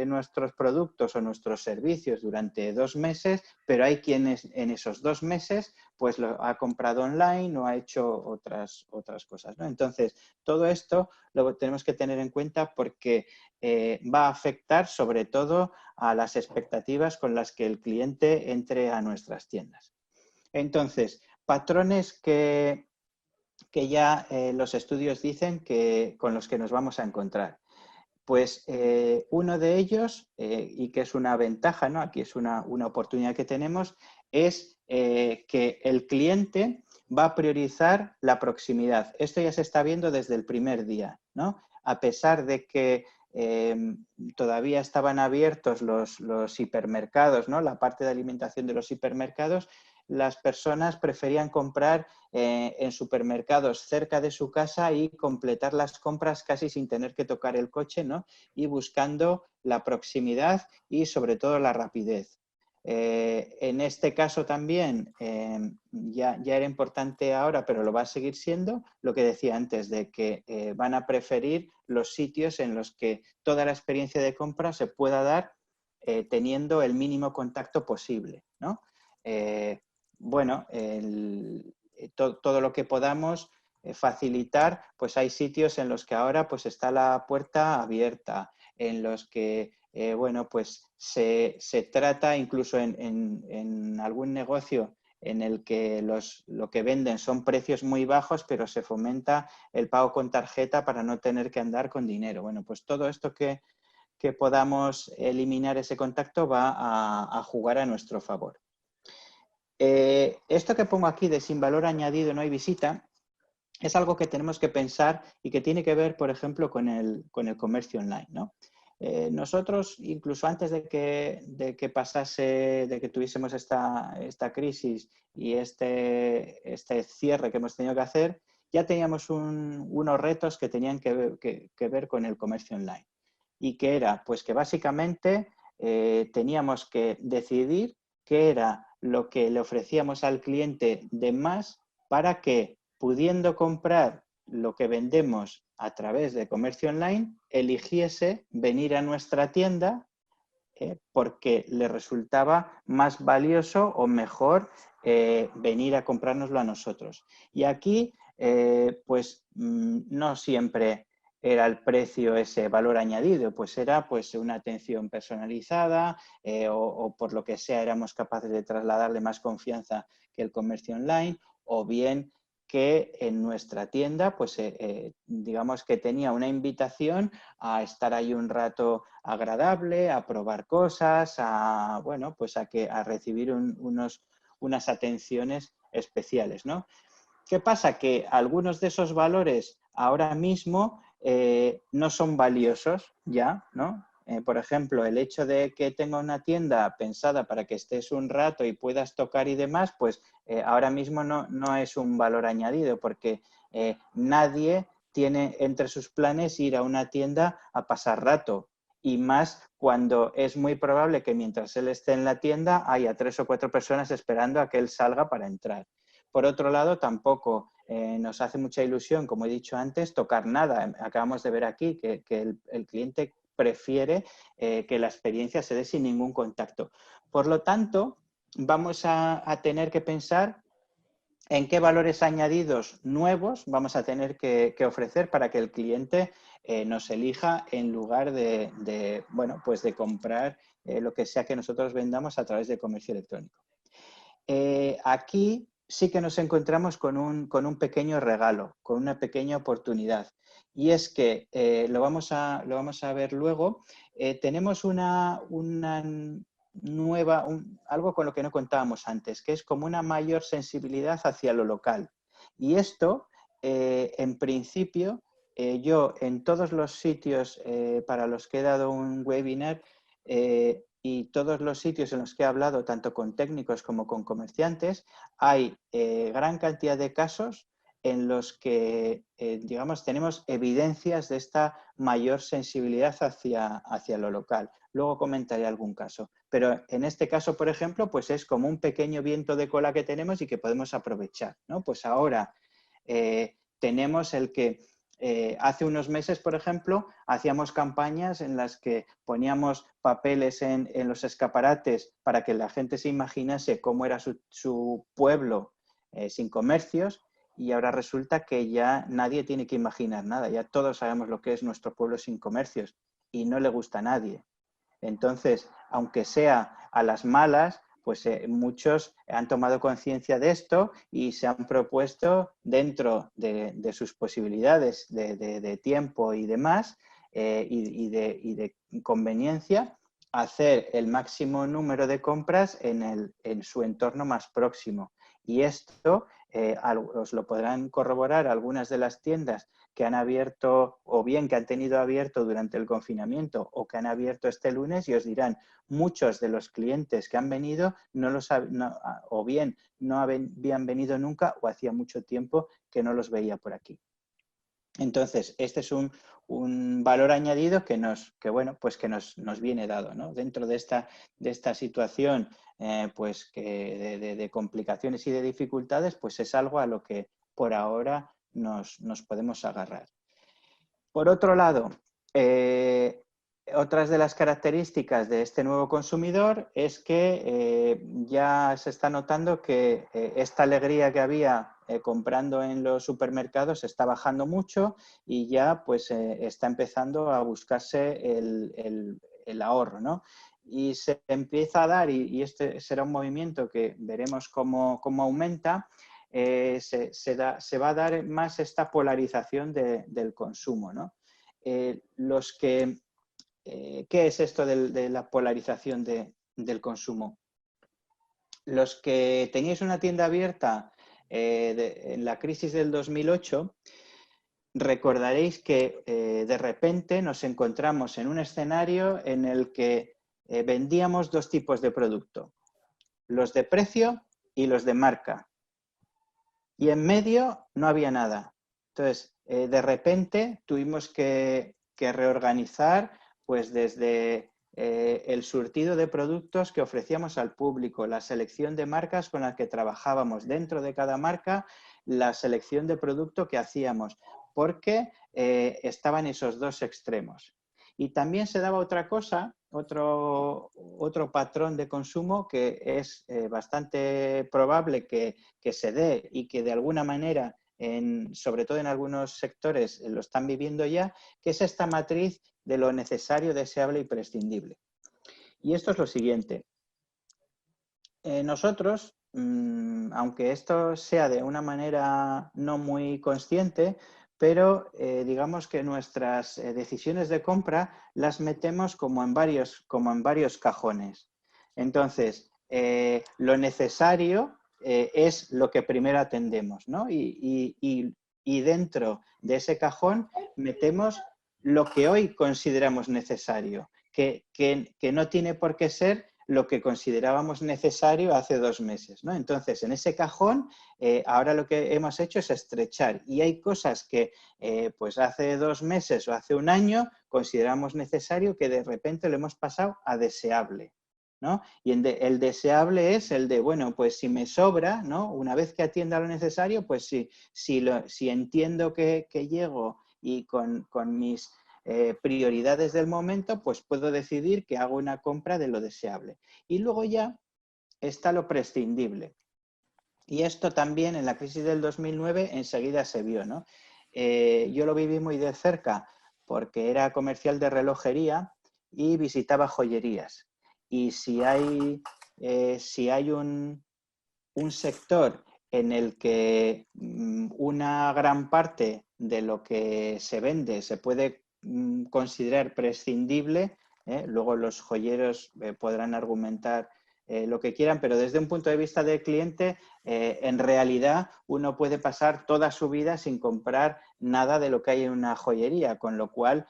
nuestros productos o nuestros servicios durante 2 meses, pero hay quienes en esos 2 meses pues lo ha comprado online o ha hecho otras cosas, ¿no? Entonces, todo esto lo tenemos que tener en cuenta porque va a afectar sobre todo a las expectativas con las que el cliente entre a nuestras tiendas. Entonces, patrones que ya los estudios dicen con los que nos vamos a encontrar. Pues uno de ellos, y que es una ventaja, ¿no? Aquí es una oportunidad que tenemos, es que el cliente va a priorizar la proximidad. Esto ya se está viendo desde el primer día, ¿no? A pesar de que todavía estaban abiertos los hipermercados, ¿no? La parte de alimentación de los hipermercados, las personas preferían comprar en supermercados cerca de su casa y completar las compras casi sin tener que tocar el coche, ¿no? Y buscando la proximidad y sobre todo la rapidez. En este caso también ya era importante ahora, pero lo va a seguir siendo, lo que decía antes, de que van a preferir los sitios en los que toda la experiencia de compra se pueda dar teniendo el mínimo contacto posible, ¿no? Bueno, todo lo que podamos facilitar, pues hay sitios en los que ahora pues está la puerta abierta, en los que bueno, pues se trata incluso en algún negocio en el que lo que venden son precios muy bajos, pero se fomenta el pago con tarjeta para no tener que andar con dinero. Bueno, pues todo esto que podamos eliminar ese contacto va a jugar a nuestro favor. Esto que pongo aquí de sin valor añadido no hay visita es algo que tenemos que pensar y que tiene que ver, por ejemplo, con el comercio online, ¿no? Nosotros, incluso antes de que pasase, de que tuviésemos esta crisis y este cierre que hemos tenido que hacer, ya teníamos unos retos que tenían que ver con el comercio online. Y que era, pues que básicamente teníamos que decidir qué era lo que le ofrecíamos al cliente de más para que, pudiendo comprar lo que vendemos a través de comercio online, eligiese venir a nuestra tienda porque le resultaba más valioso o mejor venir a comprárnoslo a nosotros. Y aquí, pues no siempre era el precio ese valor añadido, pues era pues una atención personalizada o por lo que sea éramos capaces de trasladarle más confianza que el comercio online, o bien que en nuestra tienda, pues digamos que tenía una invitación a estar ahí un rato agradable, a probar cosas, bueno, pues a recibir unas atenciones especiales, ¿no? ¿Qué pasa? Que algunos de esos valores ahora mismo no son valiosos ya, ¿no? Por ejemplo, el hecho de que tenga una tienda pensada para que estés un rato y puedas tocar y demás, pues ahora mismo no es un valor añadido porque nadie tiene entre sus planes ir a una tienda a pasar rato. Y más cuando es muy probable que mientras él esté en la tienda haya 3 o 4 personas esperando a que él salga para entrar. Por otro lado, tampoco nos hace mucha ilusión, como he dicho antes, tocar nada. Acabamos de ver aquí que el cliente prefiere que la experiencia se dé sin ningún contacto. Por lo tanto, vamos a tener que pensar en qué valores añadidos nuevos vamos a tener que ofrecer para que el cliente nos elija en lugar bueno, pues de comprar lo que sea que nosotros vendamos a través de comercio electrónico. Aquí sí que nos encontramos con un pequeño regalo, con una pequeña oportunidad. Y es que, lo vamos a ver luego, tenemos una nueva, algo con lo que no contábamos antes, que es como una mayor sensibilidad hacia lo local. Y esto, en principio, yo en todos los sitios para los que he dado un webinar y todos los sitios en los que he hablado, tanto con técnicos como con comerciantes, hay gran cantidad de casos en los que, digamos, tenemos evidencias de esta mayor sensibilidad hacia lo local. Luego comentaré algún caso. Pero en este caso, por ejemplo, pues es como un pequeño viento de cola que tenemos y que podemos aprovechar, ¿no? Pues ahora tenemos el que hace unos meses, por ejemplo, hacíamos campañas en las que poníamos papeles en los escaparates para que la gente se imaginase cómo era su pueblo sin comercios, y ahora resulta que ya nadie tiene que imaginar nada, ya todos sabemos lo que es nuestro pueblo sin comercios y no le gusta a nadie. Entonces, aunque sea a las malas, pues muchos han tomado conciencia de esto y se han propuesto dentro de sus posibilidades de tiempo y demás y de conveniencia hacer el máximo número de compras en su entorno más próximo. Y esto os lo podrán corroborar algunas de las tiendas que han abierto o bien que han tenido abierto durante el confinamiento o que han abierto este lunes y os dirán, muchos de los clientes que han venido o bien no habían venido nunca o hacía mucho tiempo que no los veía por aquí. Entonces, este es un valor añadido que nos viene dado, ¿no? Dentro de esta situación pues de complicaciones y de dificultades, pues es algo a lo que por ahora nos podemos agarrar. Por otro lado, otras de las características de este nuevo consumidor es que ya se está notando que esta alegría que había comprando en los supermercados está bajando mucho y ya pues está empezando a buscarse el ahorro, ¿no? Y se empieza a dar, y este será un movimiento que veremos cómo aumenta, se va a dar más esta polarización del consumo, ¿no? ¿Qué es esto de la polarización del consumo? Los que teníais una tienda abierta en la crisis del 2008, recordaréis que de repente nos encontramos en un escenario en el que vendíamos dos tipos de producto, los de precio y los de marca. Y en medio no había nada. Entonces, de repente tuvimos que reorganizar pues desde el surtido de productos que ofrecíamos al público, la selección de marcas con las que trabajábamos dentro de cada marca, la selección de producto que hacíamos, porque estaban esos dos extremos. Y también se daba otra cosa, otro patrón de consumo que es bastante probable que se dé y que de alguna manera, sobre todo en algunos sectores, lo están viviendo ya, que es esta matriz de lo necesario, deseable y prescindible. Y esto es lo siguiente. Nosotros, aunque esto sea de una manera no muy consciente, pero digamos que nuestras decisiones de compra las metemos como en varios cajones. Entonces, lo necesario es lo que primero atendemos, ¿no? Y dentro de ese cajón metemos lo que hoy consideramos necesario, que no tiene por qué ser lo que considerábamos necesario hace 2 meses, ¿no? Entonces, en ese cajón, ahora lo que hemos hecho es estrechar y hay cosas que pues hace 2 meses o hace un año consideramos necesario que de repente lo hemos pasado a deseable, ¿no? Y el deseable es el de, bueno, pues si me sobra, ¿no? Una vez que atienda lo necesario, pues si entiendo que llego y con mis prioridades del momento, pues puedo decidir que hago una compra de lo deseable. Y luego ya está lo prescindible. Y esto también en la crisis del 2009 enseguida se vio, ¿no? Yo lo viví muy de cerca porque era comercial de relojería y visitaba joyerías. Y si hay un sector en el que una gran parte de lo que se vende se puede considerar prescindible, luego los joyeros podrán argumentar lo que quieran, pero desde un punto de vista del cliente, en realidad uno puede pasar toda su vida sin comprar nada de lo que hay en una joyería, con lo cual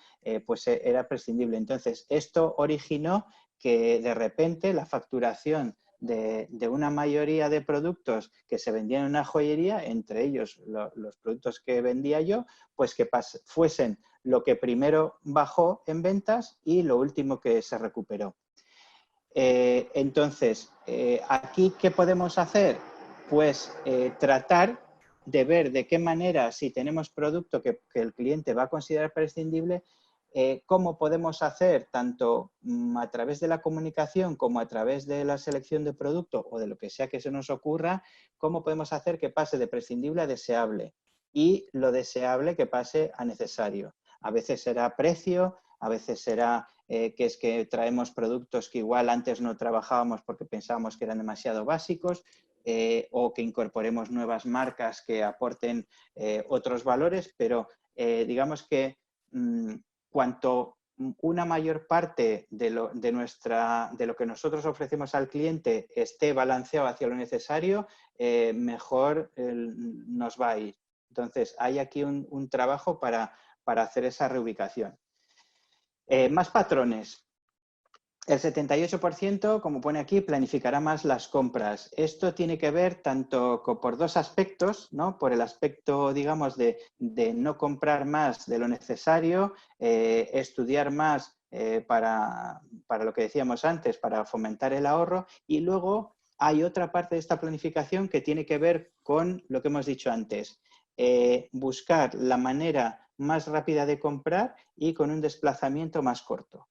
pues era prescindible. Entonces, esto originó que de repente la facturación de una mayoría de productos que se vendían en una joyería, entre ellos los productos que vendía yo, pues que fuesen lo que primero bajó en ventas y lo último que se recuperó. Entonces, aquí, ¿qué podemos hacer? Pues tratar de ver de qué manera, si tenemos producto que el cliente va a considerar prescindible, cómo podemos hacer, tanto a través de la comunicación como a través de la selección de producto o de lo que sea que se nos ocurra, cómo podemos hacer que pase de prescindible a deseable y lo deseable que pase a necesario. A veces será precio, a veces será que es que traemos productos que igual antes no trabajábamos porque pensábamos que eran demasiado básicos, o que incorporemos nuevas marcas que aporten otros valores, pero digamos que cuanto una mayor parte de lo que nosotros ofrecemos al cliente esté balanceado hacia lo necesario, mejor nos va a ir. Entonces, hay aquí un trabajo para hacer esa reubicación. Más patrones. El 78%, como pone aquí, planificará más las compras. Esto tiene que ver tanto por dos aspectos, ¿no? Por el aspecto, digamos, de no comprar más de lo necesario, estudiar más para lo que decíamos antes, para fomentar el ahorro. Y luego hay otra parte de esta planificación que tiene que ver con lo que hemos dicho antes. Buscar la manera más rápida de comprar y con un desplazamiento más corto.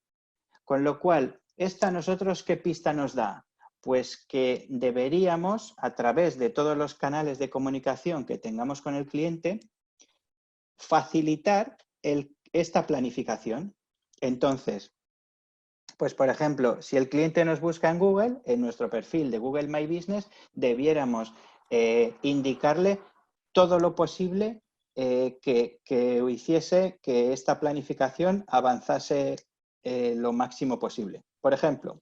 Con lo cual, ¿esta a nosotros qué pista nos da? Pues que deberíamos, a través de todos los canales de comunicación que tengamos con el cliente, facilitar esta planificación. Entonces, pues por ejemplo, si el cliente nos busca en Google, en nuestro perfil de Google My Business, debiéramos indicarle todo lo posible que hiciese que esta planificación avanzase lo máximo posible. Por ejemplo,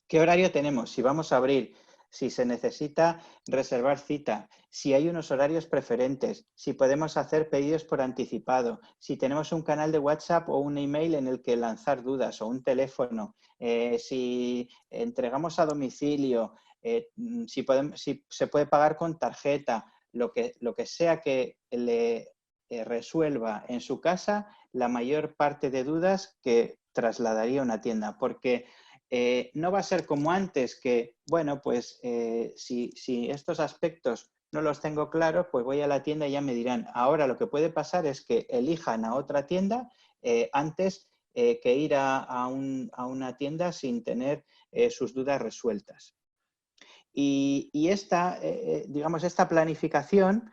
¿qué horario tenemos? Si vamos a abrir, si se necesita reservar cita, si hay unos horarios preferentes, si podemos hacer pedidos por anticipado, si tenemos un canal de WhatsApp o un email en el que lanzar dudas o un teléfono, si entregamos a domicilio, si se puede pagar con tarjeta, lo que sea que le resuelva en su casa la mayor parte de dudas que trasladaría a una tienda, porque no va a ser como antes que, bueno, pues si estos aspectos no los tengo claros, pues voy a la tienda y ya me dirán. Ahora lo que puede pasar es que elijan a otra tienda antes que ir a una tienda sin tener sus dudas resueltas. Y esta, digamos, esta planificación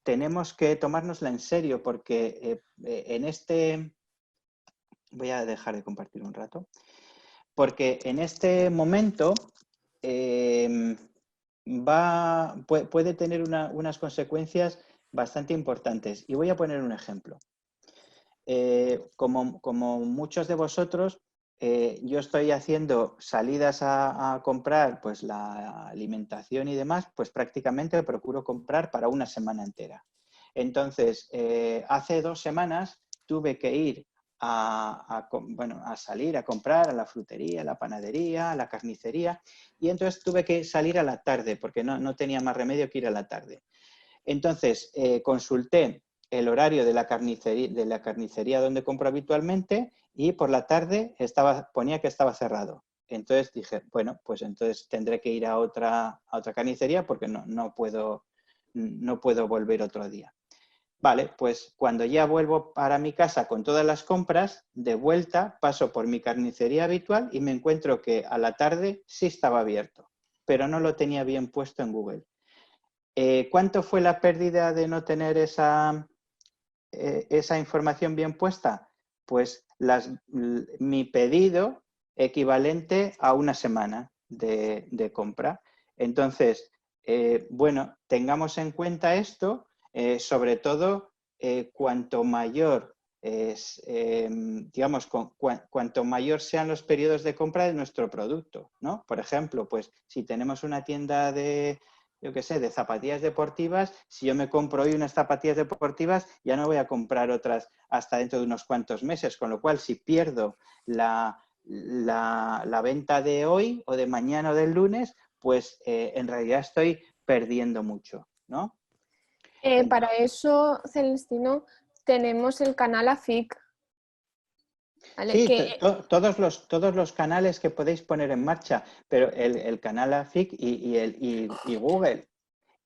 tenemos que tomárnosla en serio porque en este... Voy a dejar de compartir un rato. Porque en este momento puede tener unas consecuencias bastante importantes. Y voy a poner un ejemplo. Como muchos de vosotros, yo estoy haciendo salidas a comprar pues, la alimentación y demás, pues prácticamente procuro comprar para una semana entera. Entonces, hace 2 semanas tuve que ir a salir a comprar a la frutería, a la panadería, a la carnicería, y entonces tuve que salir a la tarde porque no tenía más remedio que ir a la tarde. Entonces, consulté el horario de la carnicería donde compro habitualmente y por la tarde ponía que estaba cerrado. Entonces dije, bueno, pues entonces tendré que ir a otra carnicería porque no puedo volver otro día. Vale, pues cuando ya vuelvo para mi casa con todas las compras, de vuelta paso por mi carnicería habitual y me encuentro que a la tarde sí estaba abierto, pero no lo tenía bien puesto en Google. ¿Cuánto fue la pérdida de no tener esa información bien puesta? Pues mi pedido equivalente a una semana de compra. Entonces, bueno, tengamos en cuenta esto, sobre todo cuanto mayor cuanto mayor sean los periodos de compra de nuestro producto, ¿no? Por ejemplo, pues si tenemos una tienda de zapatillas deportivas, si yo me compro hoy unas zapatillas deportivas, ya no voy a comprar otras hasta dentro de unos cuantos meses, con lo cual si pierdo la venta de hoy o de mañana o del lunes, pues en realidad estoy perdiendo mucho, ¿no? Para eso, Celestino, tenemos el canal AFIC. ¿Vale? Sí, todos los canales que podéis poner en marcha, pero el canal AFIC y Google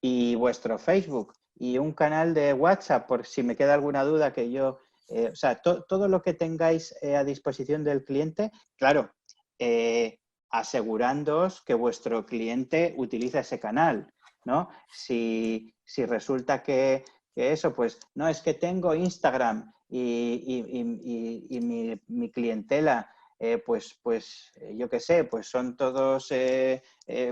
y vuestro Facebook y un canal de WhatsApp, por si me queda alguna duda que yo... todo lo que tengáis a disposición del cliente, claro, asegurándoos que vuestro cliente utiliza ese canal, ¿no? Si resulta que eso, pues, no, es que tengo Instagram y mi clientela, pues yo qué sé, pues son todos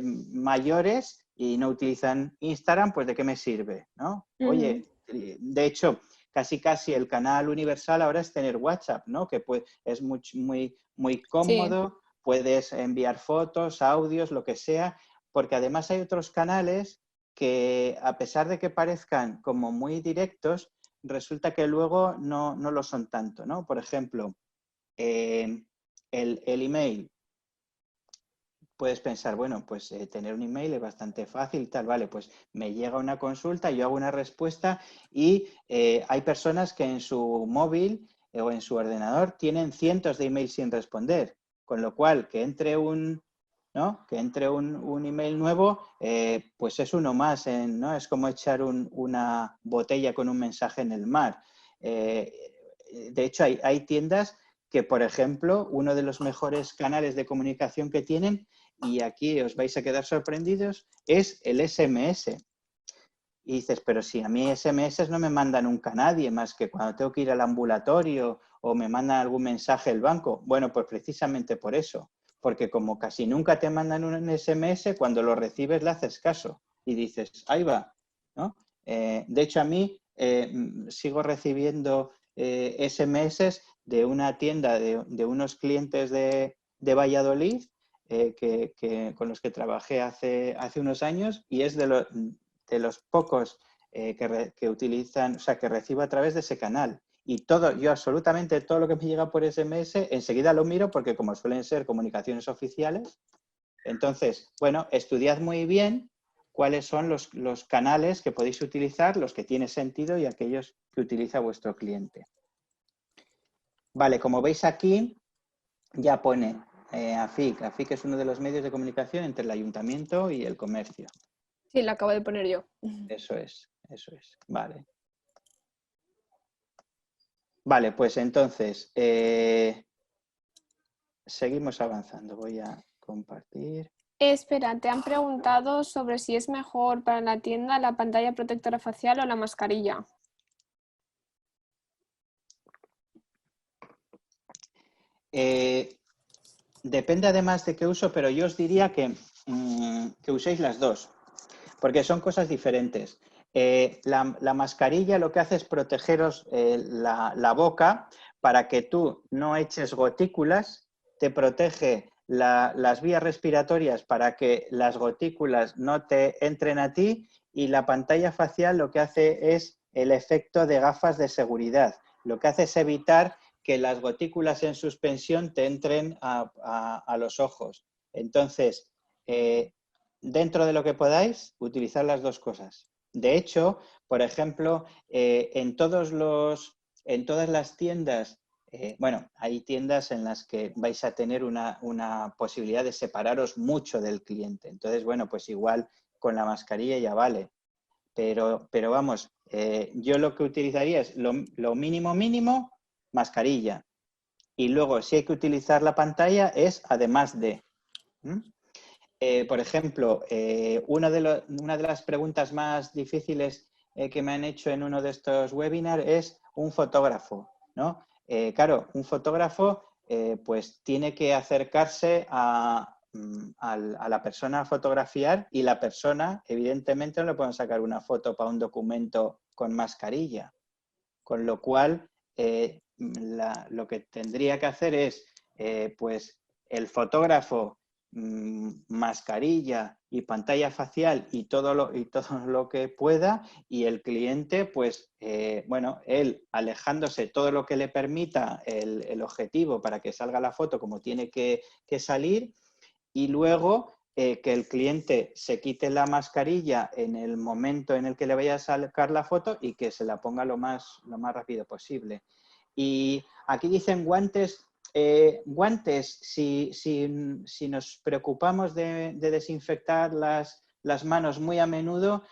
mayores y no utilizan Instagram, pues ¿de qué me sirve? ¿No? Oye, de hecho, casi el canal universal ahora es tener WhatsApp, ¿no? Que es muy Sí, cómodo, puedes enviar fotos, audios, lo que sea, porque además hay otros canales que, a pesar de que parezcan como muy directos, resulta que luego no lo son tanto, ¿no? Por ejemplo, el email. Puedes pensar, bueno, pues tener un email es bastante fácil, tal, vale, pues me llega una consulta, yo hago una respuesta y hay personas que en su móvil o en su ordenador tienen cientos de emails sin responder, con lo cual que entre ¿no? Que entre un email nuevo, pues es uno más, ¿no? Es como echar una botella con un mensaje en el mar. De hecho, hay tiendas que, por ejemplo, uno de los mejores canales de comunicación que tienen, y aquí os vais a quedar sorprendidos, es el SMS. Y dices, pero si a mí SMS no me manda nunca nadie, más que cuando tengo que ir al ambulatorio o me mandan algún mensaje el banco. Bueno, pues precisamente por eso, porque como casi nunca te mandan un SMS, cuando lo recibes le haces caso y dices, ahí va, ¿no? De hecho, a mí sigo recibiendo SMS de una tienda de unos clientes de Valladolid con los que trabajé hace unos años, y es de los pocos que utilizan, o sea, que recibo a través de ese canal. Y yo absolutamente todo lo que me llega por SMS, enseguida lo miro porque como suelen ser comunicaciones oficiales, entonces, bueno, estudiad muy bien cuáles son los canales que podéis utilizar, los que tiene sentido y aquellos que utiliza vuestro cliente. Vale, como veis aquí, ya pone AFIC. AFIC es uno de los medios de comunicación entre el ayuntamiento y el comercio. sí, la acabo de poner yo. Eso es, vale. Vale, pues entonces, seguimos avanzando. Voy a compartir. Espera, te han preguntado sobre si es mejor para la tienda la pantalla protectora facial o la mascarilla. Depende además de qué uso, pero yo os diría que uséis las dos, porque son cosas diferentes. La mascarilla lo que hace es protegeros la boca para que tú no eches gotículas, te protege las vías respiratorias para que las gotículas no te entren a ti, y la pantalla facial lo que hace es el efecto de gafas de seguridad. Lo que hace es evitar que las gotículas en suspensión te entren a los ojos. Entonces, dentro de lo que podáis, utilizar las dos cosas. De hecho, por ejemplo, en todas las tiendas, bueno, hay tiendas en las que vais a tener una posibilidad de separaros mucho del cliente. Entonces, bueno, pues igual con la mascarilla ya vale. Pero vamos, yo lo que utilizaría es lo mínimo, mascarilla. Y luego, si hay que utilizar la pantalla, es además de. Por ejemplo, una de las preguntas más difíciles que me han hecho en uno de estos webinars es un fotógrafo, ¿no? Claro, un fotógrafo pues tiene que acercarse a la persona a fotografiar, y la persona, evidentemente, no le pueden sacar una foto para un documento con mascarilla. Con lo cual, lo que tendría que hacer es, pues, el fotógrafo, mascarilla y pantalla facial y todo lo que pueda, y el cliente, pues, bueno, él alejándose todo lo que le permita el objetivo para que salga la foto como tiene que salir, y luego que el cliente se quite la mascarilla en el momento en el que le vaya a sacar la foto y que se la ponga lo más rápido posible. Y aquí dicen guantes. Guantes, si nos preocupamos de desinfectar las manos muy a menudo,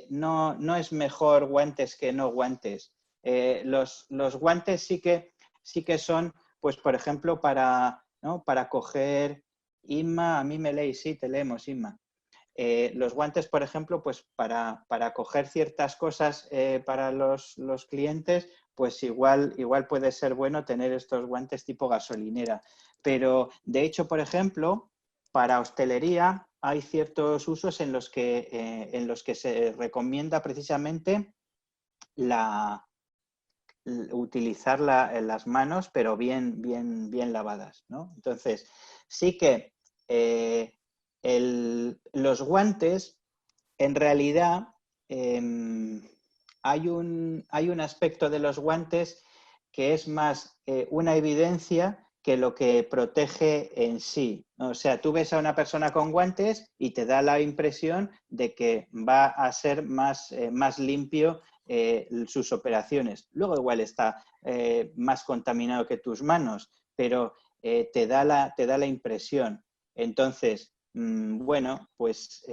no es mejor guantes que no guantes. Los guantes sí que son, pues, por ejemplo, ¿no? Para coger. Inma, a mí me leéis, sí, te leemos, Inma. Los guantes, por ejemplo, pues para coger ciertas cosas para los clientes, pues igual puede ser bueno tener estos guantes tipo gasolinera. Pero, de hecho, por ejemplo, para hostelería hay ciertos usos en los que se recomienda precisamente utilizar las manos, pero bien lavadas, ¿no? Entonces, sí que los guantes, en realidad, hay un aspecto de los guantes que es más una evidencia que lo que protege en sí, ¿no? O sea, tú ves a una persona con guantes y te da la impresión de que va a ser más limpio sus operaciones. Luego igual está más contaminado que tus manos, pero te da la impresión. Entonces, bueno, pues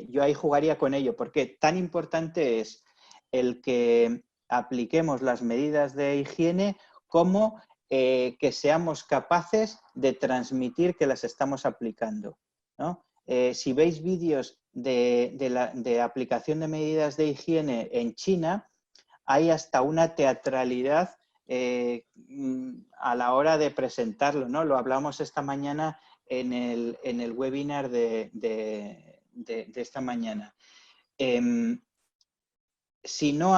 yo ahí jugaría con ello, porque tan importante es el que apliquemos las medidas de higiene como que seamos capaces de transmitir que las estamos aplicando, ¿no? Si veis vídeos de aplicación de medidas de higiene en China, hay hasta una teatralidad a la hora de presentarlo, ¿no? Lo hablamos esta mañana en el webinar de esta mañana. Si no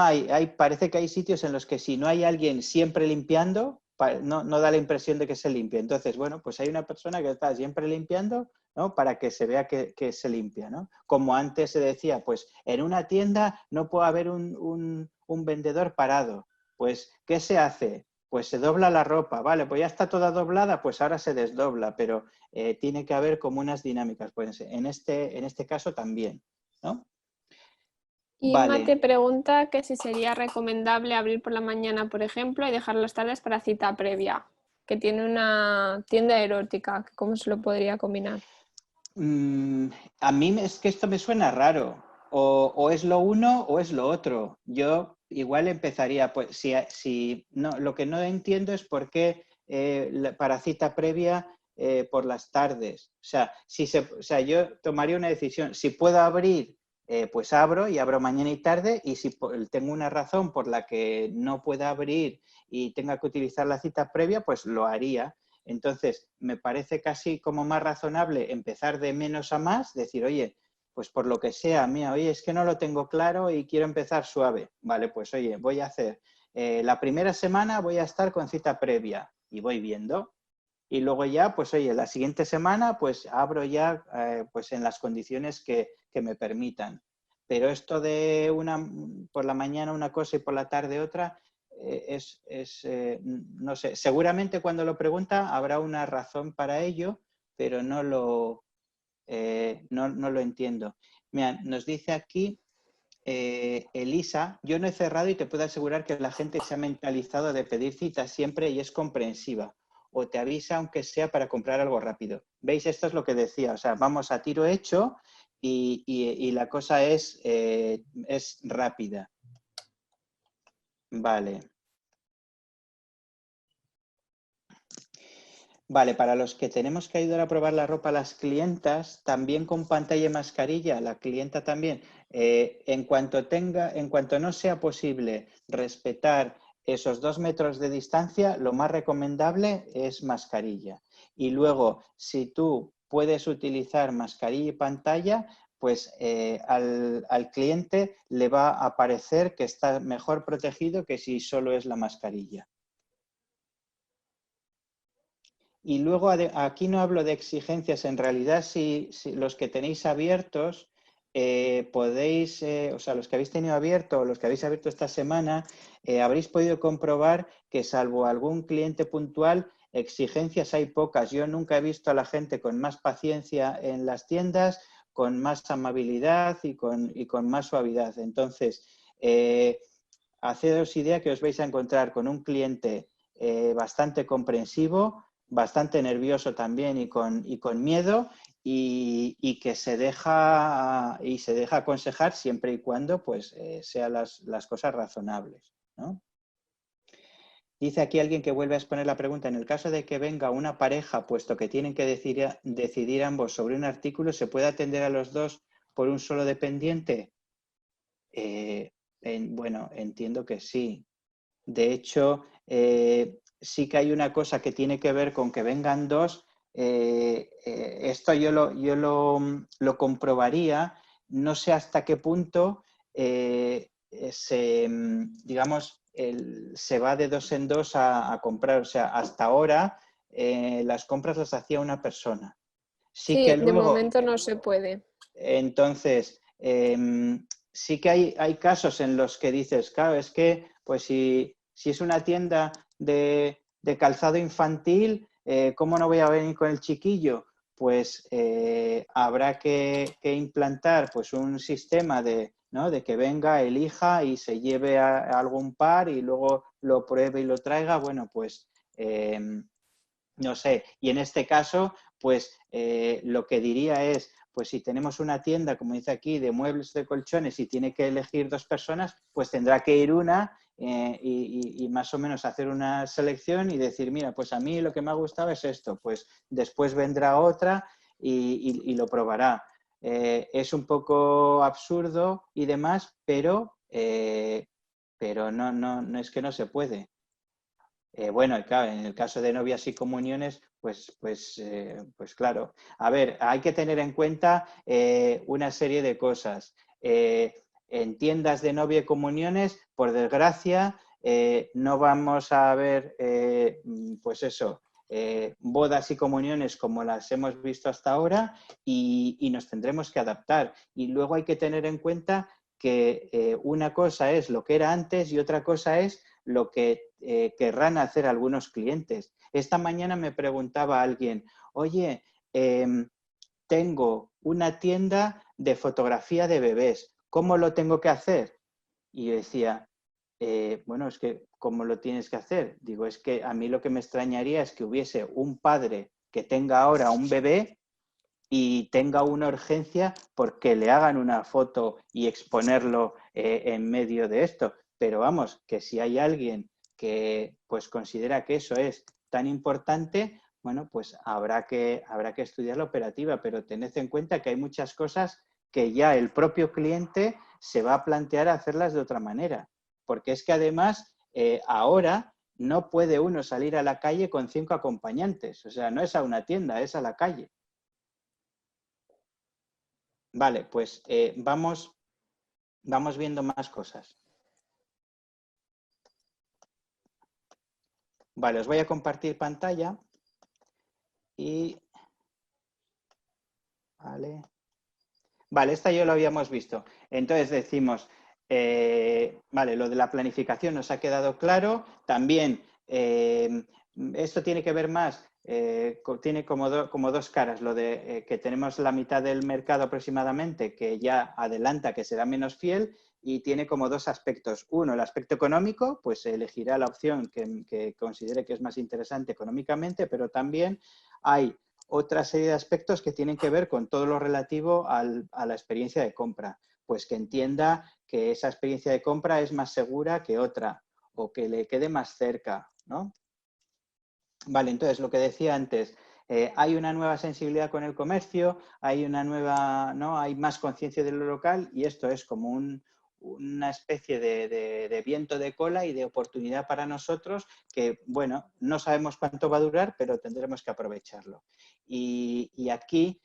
parece que hay sitios en los que si no hay alguien siempre limpiando, no da la impresión de que se limpia. Entonces, bueno, pues hay una persona que está siempre limpiando, ¿no? Para que se vea que se limpia, ¿no? Como antes se decía, pues en una tienda no puede haber un vendedor parado. Pues, ¿qué se hace? Pues se dobla la ropa, vale, pues ya está toda doblada, pues ahora se desdobla, pero tiene que haber como unas dinámicas. Pues en este caso también, ¿no? Inma te Vale. pregunta que si sería recomendable abrir por la mañana, por ejemplo, y dejar las tardes para cita previa, que tiene una tienda erótica, ¿cómo se lo podría combinar? A mí es que esto me suena raro. O es lo uno o es lo otro. Yo igual empezaría, pues si no, lo que no entiendo es por qué para cita previa por las tardes. O sea, yo tomaría una decisión. Si puedo abrir, pues abro y abro mañana y tarde. Y si tengo una razón por la que no pueda abrir y tenga que utilizar la cita previa, pues lo haría. Entonces, me parece casi como más razonable empezar de menos a más, decir, oye, pues por lo que sea, mira, oye, es que no lo tengo claro y quiero empezar suave. Vale, pues oye, voy a hacer, la primera semana voy a estar con cita previa y voy viendo. Y luego ya, pues oye, la siguiente semana, pues abro ya pues en las condiciones que me permitan. Pero esto de por la mañana una cosa y por la tarde otra, no sé, seguramente cuando lo pregunta habrá una razón para ello, pero no lo entiendo. Mira, nos dice aquí Elisa, yo no he cerrado y te puedo asegurar que la gente se ha mentalizado de pedir citas siempre y es comprensiva. O te avisa aunque sea para comprar algo rápido. ¿Veis? Esto es lo que decía. O sea, vamos a tiro hecho y la cosa es rápida. Vale. Vale, para los que tenemos que ayudar a probar la ropa a las clientas, también con pantalla y mascarilla, la clienta también, en cuanto no sea posible respetar esos 2 metros de distancia, lo más recomendable es mascarilla. Y luego, si tú puedes utilizar mascarilla y pantalla, pues al cliente le va a parecer que está mejor protegido que si solo es la mascarilla. Y luego aquí no hablo de exigencias, en realidad si los que tenéis abiertos podéis, o sea, los que habéis tenido abierto o los que habéis abierto esta semana, habréis podido comprobar que salvo algún cliente puntual, exigencias hay pocas. Yo nunca he visto a la gente con más paciencia en las tiendas, con más amabilidad y con más suavidad. Entonces, hacedos idea que os vais a encontrar con un cliente bastante comprensivo, bastante nervioso también y con miedo y que se deja aconsejar siempre y cuando pues sean las cosas razonables, ¿no? Dice aquí alguien que vuelve a exponer la pregunta, en el caso de que venga una pareja, puesto que tienen que decidir ambos sobre un artículo, ¿se puede atender a los dos por un solo dependiente? Bueno, entiendo que sí. De hecho, sí que hay una cosa que tiene que ver con que vengan dos. Esto yo lo comprobaría. No sé hasta qué punto digamos, se va de dos en dos a comprar. O sea, hasta ahora las compras las hacía una persona. Sí que Sí, de luego, momento no se puede. entonces, sí que hay casos en los que dices, claro, es que pues si es una tienda de calzado infantil, ¿cómo no voy a venir con el chiquillo? Pues habrá que implantar pues un sistema ¿no? de que venga, elija y se lleve a algún par y luego lo pruebe y lo traiga. Bueno, pues no sé. Y en este caso, pues lo que diría es, pues si tenemos una tienda, como dice aquí, de muebles de colchones y tiene que elegir dos personas, pues tendrá que ir una y más o menos hacer una selección y decir, mira, pues a mí lo que me ha gustado es esto, pues después vendrá otra y lo probará. Es un poco absurdo y demás, pero no es que no se puede. Bueno, claro, en el caso de novias y comuniones, pues claro. A ver, hay que tener en cuenta una serie de cosas. En tiendas de novia y comuniones, por desgracia, no vamos a ver, pues eso, bodas y comuniones como las hemos visto hasta ahora y nos tendremos que adaptar. Y luego hay que tener en cuenta que una cosa es lo que era antes y otra cosa es lo que querrán hacer algunos clientes. Esta mañana me preguntaba alguien, oye, tengo una tienda de fotografía de bebés, ¿cómo lo tengo que hacer? Y yo decía, bueno, es que, ¿cómo lo tienes que hacer? Digo, es que a mí lo que me extrañaría es que hubiese un padre que tenga ahora un bebé y tenga una urgencia porque le hagan una foto y exponerlo en medio de esto. Pero vamos, que si hay alguien que pues considera que eso es tan importante, bueno, pues habrá que estudiar la operativa, pero tened en cuenta que hay muchas cosas que ya el propio cliente se va a plantear hacerlas de otra manera. Porque es que además ahora no puede uno salir a la calle con 5 acompañantes. O sea, no es a una tienda, es a la calle. Vale, pues vamos viendo más cosas. Vale, os voy a compartir pantalla y... Vale, esta ya lo habíamos visto. Entonces decimos, vale, lo de la planificación nos ha quedado claro. También esto tiene que ver más, tiene como dos caras. Lo de que tenemos la mitad del mercado aproximadamente que ya adelanta que será menos fiel y tiene como dos aspectos. Uno, el aspecto económico, pues elegirá la opción que considere que es más interesante económicamente, pero también hay otra serie de aspectos que tienen que ver con todo lo relativo a la experiencia de compra. Pues que entienda que esa experiencia de compra es más segura que otra o que le quede más cerca, ¿no? Vale, entonces lo que decía antes, hay una nueva sensibilidad con el comercio, hay una nueva, ¿no? Hay más conciencia de lo local y esto es como una especie de viento de cola y de oportunidad para nosotros que, bueno, no sabemos cuánto va a durar, pero tendremos que aprovecharlo. Y aquí,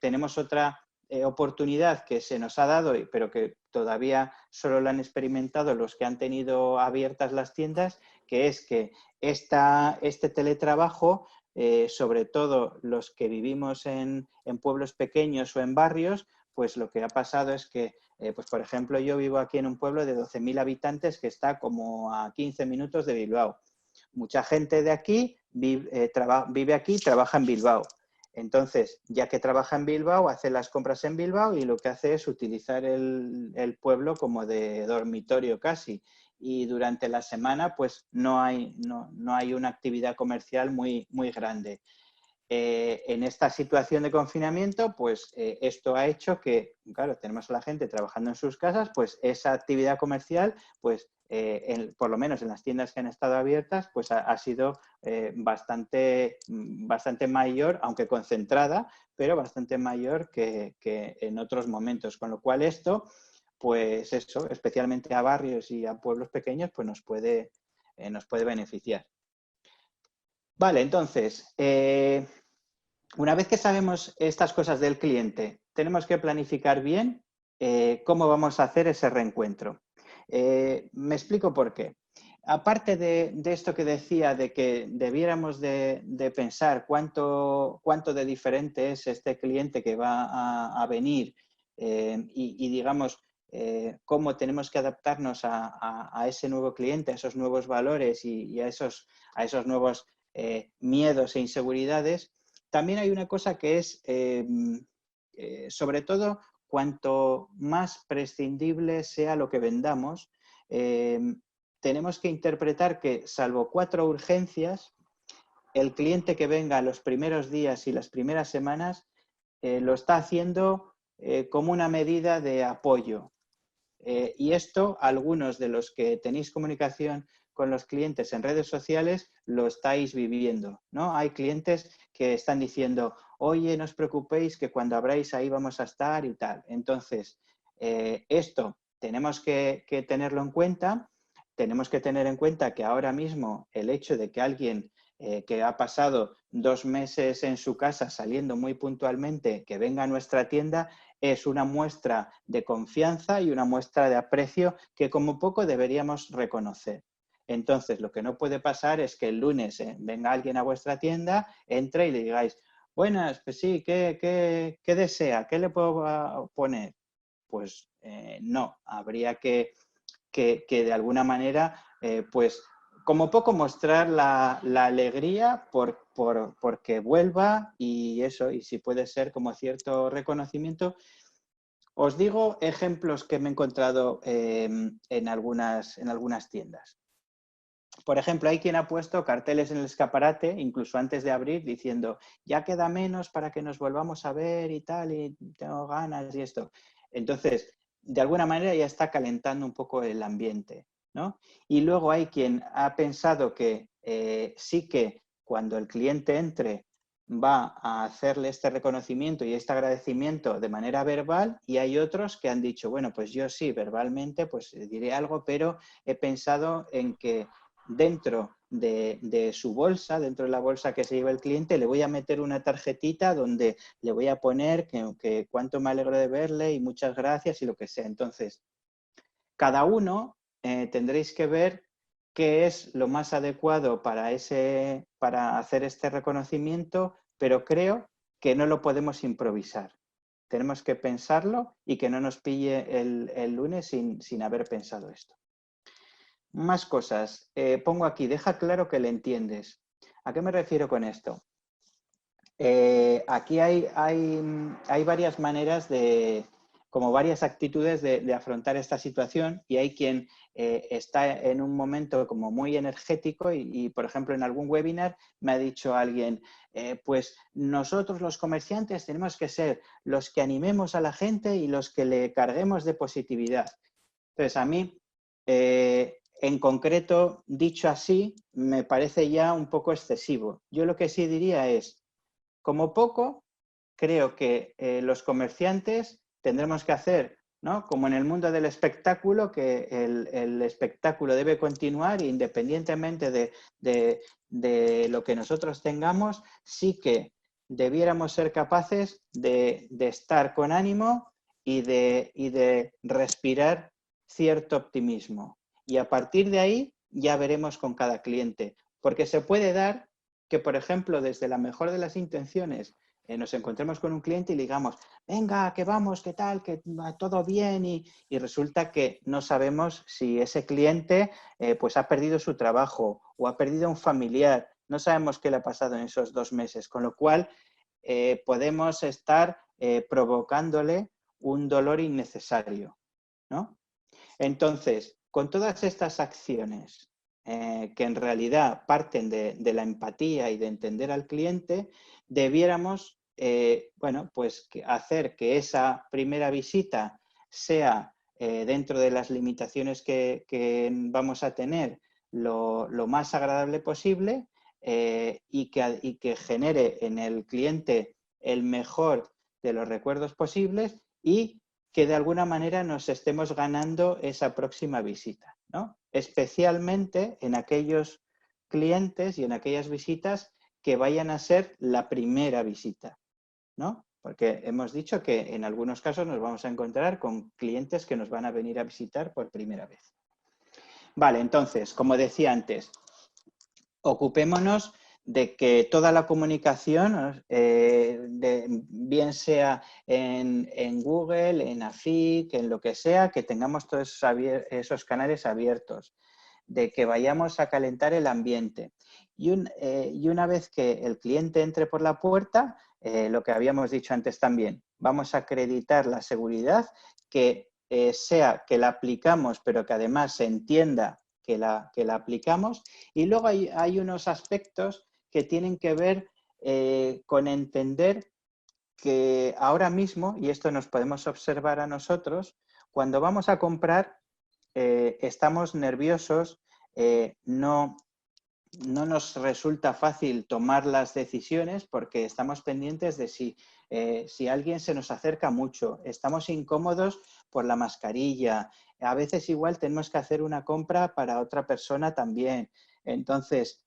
tenemos otra oportunidad que se nos ha dado, pero que todavía solo la han experimentado los que han tenido abiertas las tiendas, que es que este teletrabajo, sobre todo los que vivimos en pueblos pequeños o en barrios, pues lo que ha pasado es que, pues por ejemplo, yo vivo aquí en un pueblo de 12.000 habitantes que está como a 15 minutos de Bilbao. Mucha gente de aquí vive aquí y trabaja en Bilbao. Entonces, ya que trabaja en Bilbao, hace las compras en Bilbao y lo que hace es utilizar el pueblo como de dormitorio casi. Y durante la semana, pues no hay una actividad comercial muy, muy grande. En esta situación de confinamiento, pues esto ha hecho que, claro, tenemos a la gente trabajando en sus casas, pues esa actividad comercial, pues por lo menos en las tiendas que han estado abiertas, pues ha sido bastante mayor, aunque concentrada, pero bastante mayor que en otros momentos. Con lo cual esto, pues eso, especialmente a barrios y a pueblos pequeños, pues nos puede beneficiar. Vale, entonces, una vez que sabemos estas cosas del cliente, tenemos que planificar bien cómo vamos a hacer ese reencuentro. Me explico por qué. Aparte de esto que decía, de que debiéramos de pensar cuánto de diferente es este cliente que va a venir y digamos, cómo tenemos que adaptarnos a ese nuevo cliente, a esos nuevos valores y a esos nuevos miedos e inseguridades, también hay una cosa que es, sobre todo, cuanto más prescindible sea lo que vendamos, tenemos que interpretar que, salvo 4 urgencias, el cliente que venga los primeros días y las primeras semanas lo está haciendo como una medida de apoyo. Y esto, algunos de los que tenéis comunicación con los clientes en redes sociales lo estáis viviendo, ¿no? Hay clientes que están diciendo, oye, no os preocupéis que cuando abráis ahí vamos a estar y tal. Entonces, esto tenemos que tenerlo en cuenta. Tenemos que tener en cuenta que ahora mismo el hecho de que alguien que ha pasado 2 meses en su casa saliendo muy puntualmente, que venga a nuestra tienda, es una muestra de confianza y una muestra de aprecio que como poco deberíamos reconocer. Entonces, lo que no puede pasar es que el lunes venga alguien a vuestra tienda, entre y le digáis, buenas, pues sí, ¿qué desea? ¿Qué le puedo poner? Pues no, habría que de alguna manera, pues como poco mostrar la alegría porque vuelva y eso, y si puede ser como cierto reconocimiento. Os digo ejemplos que me he encontrado en algunas tiendas. Por ejemplo, hay quien ha puesto carteles en el escaparate, incluso antes de abrir, diciendo, ya queda menos para que nos volvamos a ver y tal, y tengo ganas y esto. Entonces, de alguna manera ya está calentando un poco el ambiente, ¿no? Y luego hay quien ha pensado que sí que cuando el cliente entre va a hacerle este reconocimiento y este agradecimiento de manera verbal, y hay otros que han dicho, bueno, pues yo sí, verbalmente, pues diré algo, pero he pensado en que dentro de su bolsa, dentro de la bolsa que se lleva el cliente, le voy a meter una tarjetita donde le voy a poner que cuánto me alegro de verle y muchas gracias y lo que sea. Entonces, cada uno tendréis que ver qué es lo más adecuado para hacer este reconocimiento, pero creo que no lo podemos improvisar. Tenemos que pensarlo y que no nos pille el lunes sin haber pensado esto. Más cosas. Pongo aquí, deja claro que le entiendes. ¿A qué me refiero con esto? Aquí hay varias maneras como varias actitudes de afrontar esta situación y hay quien está en un momento como muy energético y, por ejemplo, en algún webinar me ha dicho alguien, pues nosotros los comerciantes tenemos que ser los que animemos a la gente y los que le carguemos de positividad. Entonces, a mí... en concreto, dicho así, me parece ya un poco excesivo. Yo lo que sí diría es, como poco, creo que los comerciantes tendremos que hacer, ¿no? Como en el mundo del espectáculo, que el espectáculo debe continuar independientemente de lo que nosotros tengamos, sí que debiéramos ser capaces de estar con ánimo y de respirar cierto optimismo. Y a partir de ahí ya veremos con cada cliente, porque se puede dar que, por ejemplo, desde la mejor de las intenciones, nos encontremos con un cliente y le digamos, venga, que vamos, qué tal, que va todo bien, y resulta que no sabemos si ese cliente pues ha perdido su trabajo o ha perdido un familiar, no sabemos qué le ha pasado en esos 2 meses, con lo cual podemos estar provocándole un dolor innecesario, ¿no? Entonces, con todas estas acciones que en realidad parten de la empatía y de entender al cliente, debiéramos bueno, pues hacer que esa primera visita sea dentro de las limitaciones que vamos a tener lo más agradable posible y que genere en el cliente el mejor de los recuerdos posibles y que de alguna manera nos estemos ganando esa próxima visita, ¿no? Especialmente en aquellos clientes y en aquellas visitas que vayan a ser la primera visita, ¿no? porque hemos dicho que en algunos casos nos vamos a encontrar con clientes que nos van a venir a visitar por primera vez. Vale, entonces, como decía antes, ocupémonos de que toda la comunicación, bien sea en Google, en AFIC, en lo que sea, que tengamos todos esos canales abiertos, de que vayamos a calentar el ambiente. Y una vez que el cliente entre por la puerta, lo que habíamos dicho antes también, vamos a acreditar la seguridad, que sea que la aplicamos, pero que además se entienda que la aplicamos. Y luego hay unos aspectos que tienen que ver con entender que ahora mismo, y esto nos podemos observar a nosotros, cuando vamos a comprar estamos nerviosos, no nos resulta fácil tomar las decisiones porque estamos pendientes de si alguien se nos acerca mucho, estamos incómodos por la mascarilla, a veces igual tenemos que hacer una compra para otra persona también. Entonces,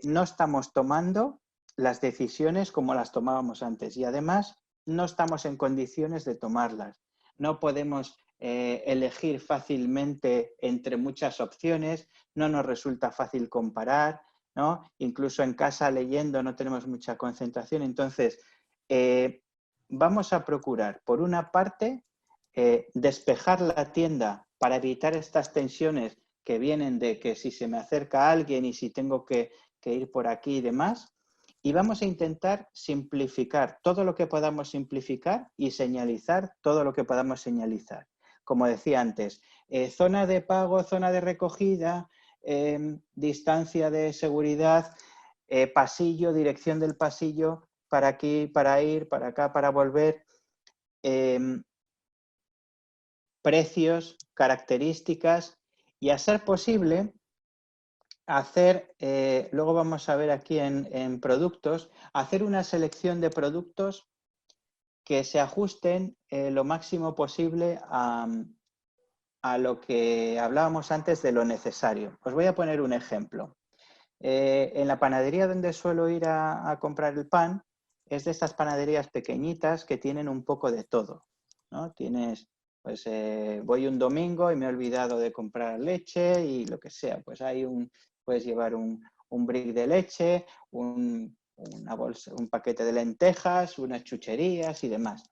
no estamos tomando las decisiones como las tomábamos antes y además no estamos en condiciones de tomarlas. No podemos elegir fácilmente entre muchas opciones, no nos resulta fácil comparar, ¿no? Incluso en casa leyendo no tenemos mucha concentración. Entonces, vamos a procurar, por una parte, despejar la tienda para evitar estas tensiones que vienen de que si se me acerca alguien y si tengo que ir por aquí y demás. Y vamos a intentar simplificar todo lo que podamos simplificar y señalizar todo lo que podamos señalizar. Como decía antes, zona de pago, zona de recogida, distancia de seguridad, pasillo, dirección del pasillo, para aquí, para ir, para acá, para volver, precios, características y a ser posible hacer, luego vamos a ver aquí en productos, hacer una selección de productos que se ajusten lo máximo posible a lo que hablábamos antes de lo necesario. Os voy a poner un ejemplo. En la panadería donde suelo ir a comprar el pan, es de estas panaderías pequeñitas que tienen un poco de todo, ¿no? Tienes, pues voy un domingo y me he olvidado de comprar leche y lo que sea, pues puedes llevar un brick de leche, una bolsa, un paquete de lentejas, unas chucherías y demás.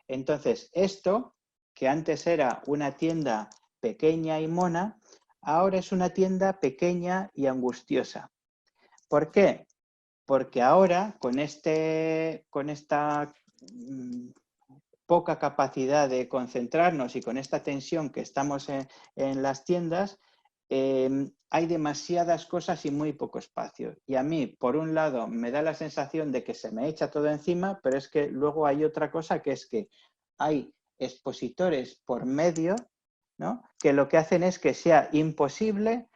Entonces, esto, que antes era una tienda pequeña y mona, ahora es una tienda pequeña y angustiosa. ¿Por qué? Porque ahora, con esta poca capacidad de concentrarnos y con esta tensión que estamos en las tiendas, hay demasiadas cosas y muy poco espacio. Y a mí, por un lado, me da la sensación de que se me echa todo encima, pero es que luego hay otra cosa, que es que hay expositores por medio, ¿no? Que lo que hacen es que sea imposible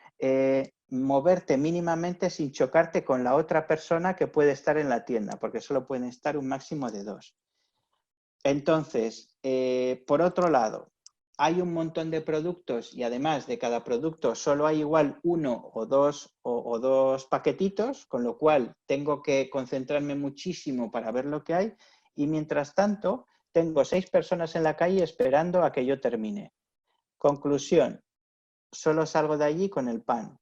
moverte mínimamente sin chocarte con la otra persona que puede estar en la tienda, porque solo pueden estar un máximo de 2. Entonces, por otro lado, hay un montón de productos y además de cada producto solo hay igual uno o dos paquetitos, con lo cual tengo que concentrarme muchísimo para ver lo que hay y mientras tanto tengo 6 personas en la calle esperando a que yo termine. Conclusión, solo salgo de allí con el pan.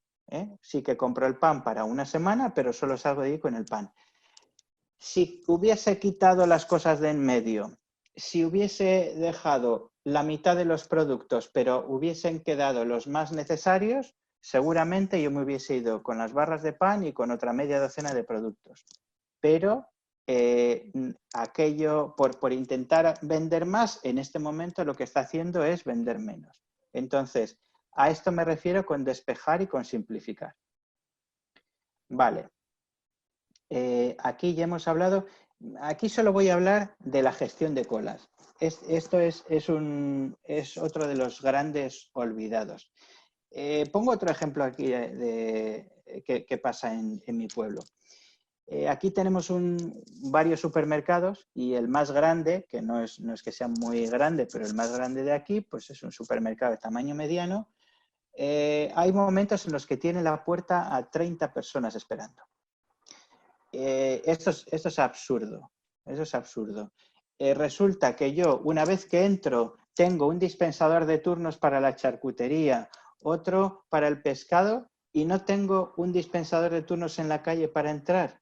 Sí que compro el pan para una semana, pero solo salgo de allí con el pan. Si hubiese quitado las cosas de en medio, si hubiese dejado la mitad de los productos, pero hubiesen quedado los más necesarios, seguramente yo me hubiese ido con las barras de pan y con otra media docena de productos. Pero aquello, por intentar vender más, en este momento lo que está haciendo es vender menos. Entonces, a esto me refiero con despejar y con simplificar. Vale. Aquí ya hemos hablado, aquí solo voy a hablar de la gestión de colas. Esto es otro de los grandes olvidados. Pongo otro ejemplo aquí que pasa en mi pueblo. Aquí tenemos varios supermercados y el más grande, que no es que sea muy grande, pero el más grande de aquí, pues es un supermercado de tamaño mediano. Hay momentos en los que tiene la puerta a 30 personas esperando. Esto es absurdo. Eso es absurdo. resulta que yo, una vez que entro, tengo un dispensador de turnos para la charcutería, otro para el pescado y no tengo un dispensador de turnos en la calle para entrar.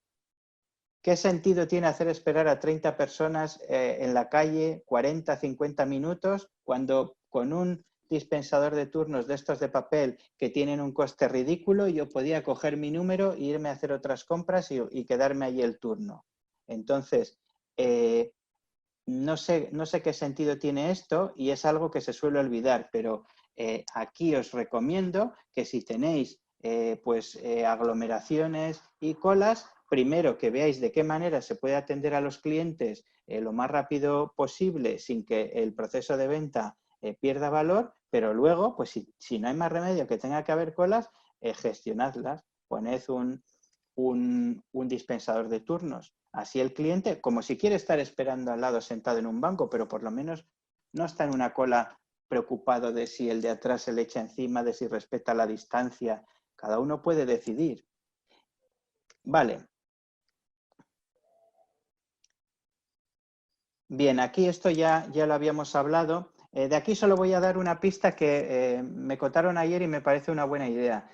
¿Qué sentido tiene hacer esperar a 30 personas en la calle 40, 50 minutos cuando con un dispensador de turnos de estos de papel que tienen un coste ridículo yo podía coger mi número e irme a hacer otras compras y quedarme allí el turno? Entonces, no sé qué sentido tiene esto y es algo que se suele olvidar, pero aquí os recomiendo que si tenéis aglomeraciones y colas, primero que veáis de qué manera se puede atender a los clientes lo más rápido posible sin que el proceso de venta pierda valor, pero luego, pues si no hay más remedio que tenga que haber colas, gestionadlas, poned un dispensador de turnos. Así el cliente, como si quiere estar esperando al lado sentado en un banco, pero por lo menos no está en una cola preocupado de si el de atrás se le echa encima, de si respeta la distancia. Cada uno puede decidir. Vale. Bien, aquí esto ya lo habíamos hablado. De aquí solo voy a dar una pista que me contaron ayer y me parece una buena idea.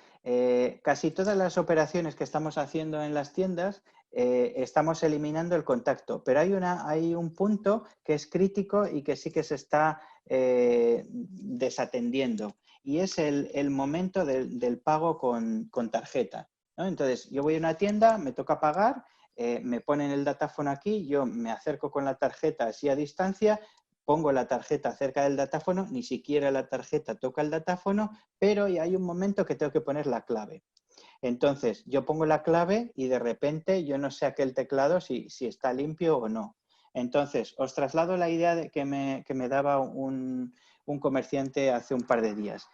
Casi todas las operaciones que estamos haciendo en las tiendas estamos eliminando el contacto, pero hay un punto que es crítico y que sí que se está desatendiendo y es el momento del pago con tarjeta, ¿no? Entonces, yo voy a una tienda, me toca pagar, me ponen el datáfono aquí, yo me acerco con la tarjeta así a distancia, pongo la tarjeta cerca del datáfono, ni siquiera la tarjeta toca el datáfono, pero hay un momento que tengo que poner la clave. Entonces, yo pongo la clave y de repente yo no sé aquel teclado si está limpio o no. Entonces, os traslado la idea que me daba un comerciante hace un par de días.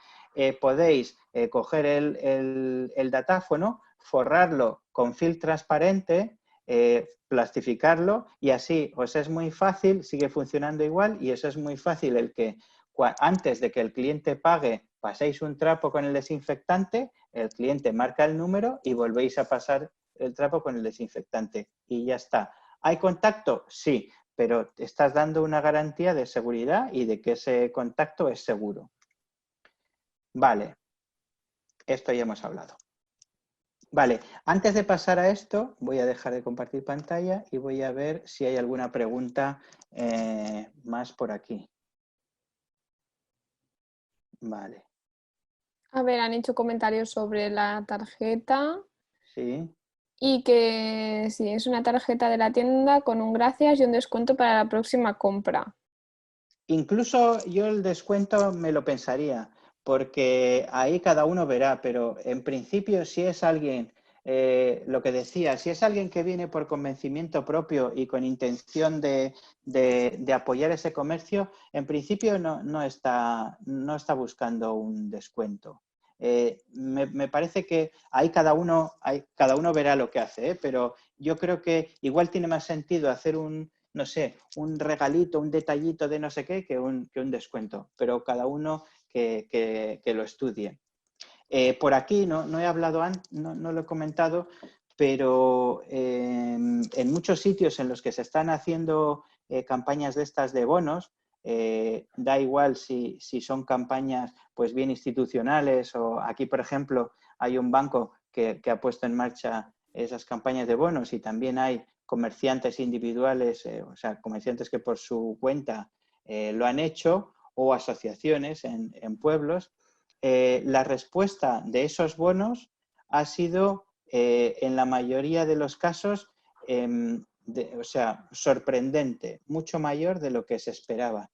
Podéis coger el datáfono, forrarlo con film transparente, plastificarlo y así os es muy fácil, sigue funcionando igual y eso es muy fácil el que antes de que el cliente pague paséis un trapo con el desinfectante, el cliente marca el número y volvéis a pasar el trapo con el desinfectante y ya está. ¿Hay contacto? Sí, pero estás dando una garantía de seguridad y de que ese contacto es seguro. Vale, esto ya hemos hablado. Vale, antes de pasar a esto, voy a dejar de compartir pantalla y voy a ver si hay alguna pregunta más por aquí. Vale. A ver, han hecho comentarios sobre la tarjeta. Sí. Y que sí, es una tarjeta de la tienda con un gracias y un descuento para la próxima compra. Incluso yo el descuento me lo pensaría, porque ahí cada uno verá, pero en principio si es alguien, lo que decía, si es alguien que viene por convencimiento propio y con intención de apoyar ese comercio, en principio no está buscando un descuento. Me parece que ahí cada uno verá lo que hace, pero yo creo que igual tiene más sentido hacer no sé, un regalito, un detallito de no sé qué que un descuento, pero cada uno que lo estudie. Por aquí no he hablado antes, no lo he comentado, pero en muchos sitios en los que se están haciendo campañas de estas de bonos, da igual si son campañas pues bien institucionales o aquí, por ejemplo, hay un banco que ha puesto en marcha esas campañas de bonos y también hay comerciantes individuales, o sea, comerciantes que por su cuenta lo han hecho o asociaciones en pueblos. La respuesta de esos bonos ha sido, en la mayoría de los casos, sorprendente, mucho mayor de lo que se esperaba.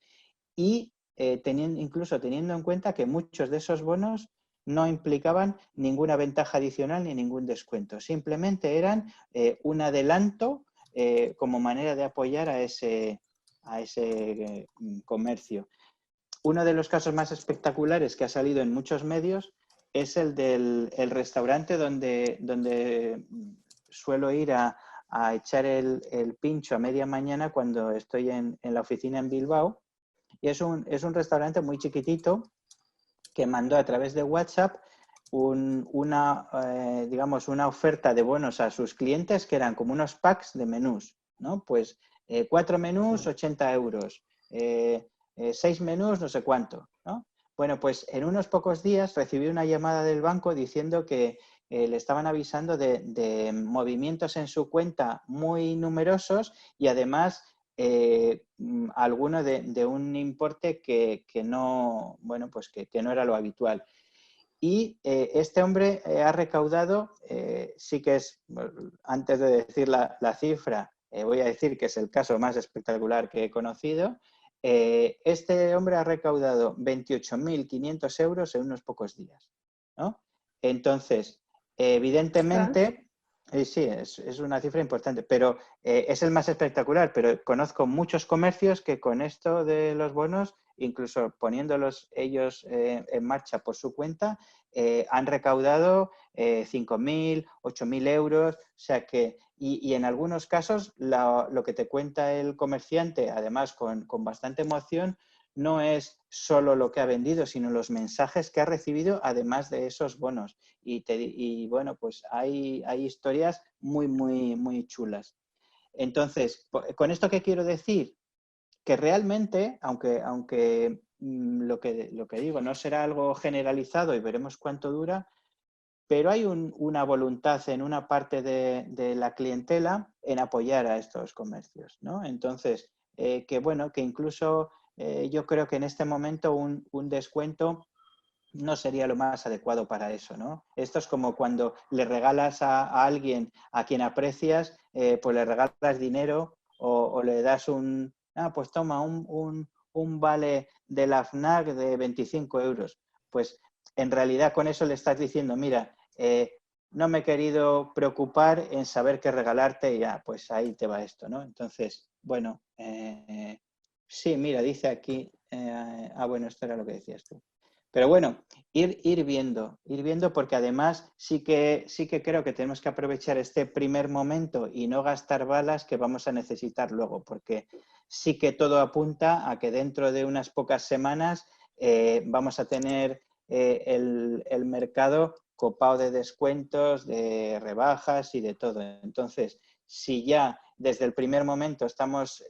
Y incluso teniendo en cuenta que muchos de esos bonos no implicaban ninguna ventaja adicional ni ningún descuento. Simplemente eran un adelanto como manera de apoyar a ese comercio. Uno de los casos más espectaculares que ha salido en muchos medios es el del restaurante donde suelo ir a echar el pincho a media mañana cuando estoy en la oficina en Bilbao. Y es un restaurante muy chiquitito que mandó a través de WhatsApp una oferta de bonos a sus clientes que eran como unos packs de menús, ¿no? Pues 4 menús, 80 euros. 6 menús, no sé cuánto, ¿no? Bueno, pues en unos pocos días recibí una llamada del banco diciendo que le estaban avisando de movimientos en su cuenta muy numerosos y además alguno de un importe que no, bueno, pues que no era lo habitual. Y este hombre ha recaudado, sí que es, antes de decir la cifra, voy a decir que es el caso más espectacular que he conocido. Este hombre ha recaudado 28.500 euros en unos pocos días, ¿no? Entonces, Ostras. evidentemente, sí, es una cifra importante, pero es el más espectacular, pero conozco muchos comercios que con esto de los bonos, incluso poniéndolos ellos en marcha por su cuenta, han recaudado 5.000, 8.000 euros, o sea que, y en algunos casos lo que te cuenta el comerciante, además con bastante emoción, no es solo lo que ha vendido, sino los mensajes que ha recibido además de esos bonos. Y bueno, pues hay historias muy, muy, muy chulas. Entonces, ¿con esto qué quiero decir? Que realmente, aunque lo que digo no será algo generalizado y veremos cuánto dura, pero hay una voluntad en una parte de la clientela en apoyar a estos comercios, ¿no? Entonces, que bueno, que incluso yo creo que en este momento un descuento no sería lo más adecuado para eso, ¿no? Esto es como cuando le regalas a alguien a quien aprecias, pues le regalas dinero o le das pues toma un vale de la FNAC de 25 euros. Pues en realidad con eso le estás diciendo, mira, no me he querido preocupar en saber qué regalarte y ya, pues ahí te va esto, ¿no? Entonces, bueno, sí, mira, dice aquí, bueno, esto era lo que decías tú. Pero bueno, ir viendo porque además sí que creo que tenemos que aprovechar este primer momento y no gastar balas que vamos a necesitar luego, porque sí que todo apunta a que dentro de unas pocas semanas vamos a tener el mercado copado de descuentos, de rebajas y de todo. Entonces, si ya desde el primer momento estamos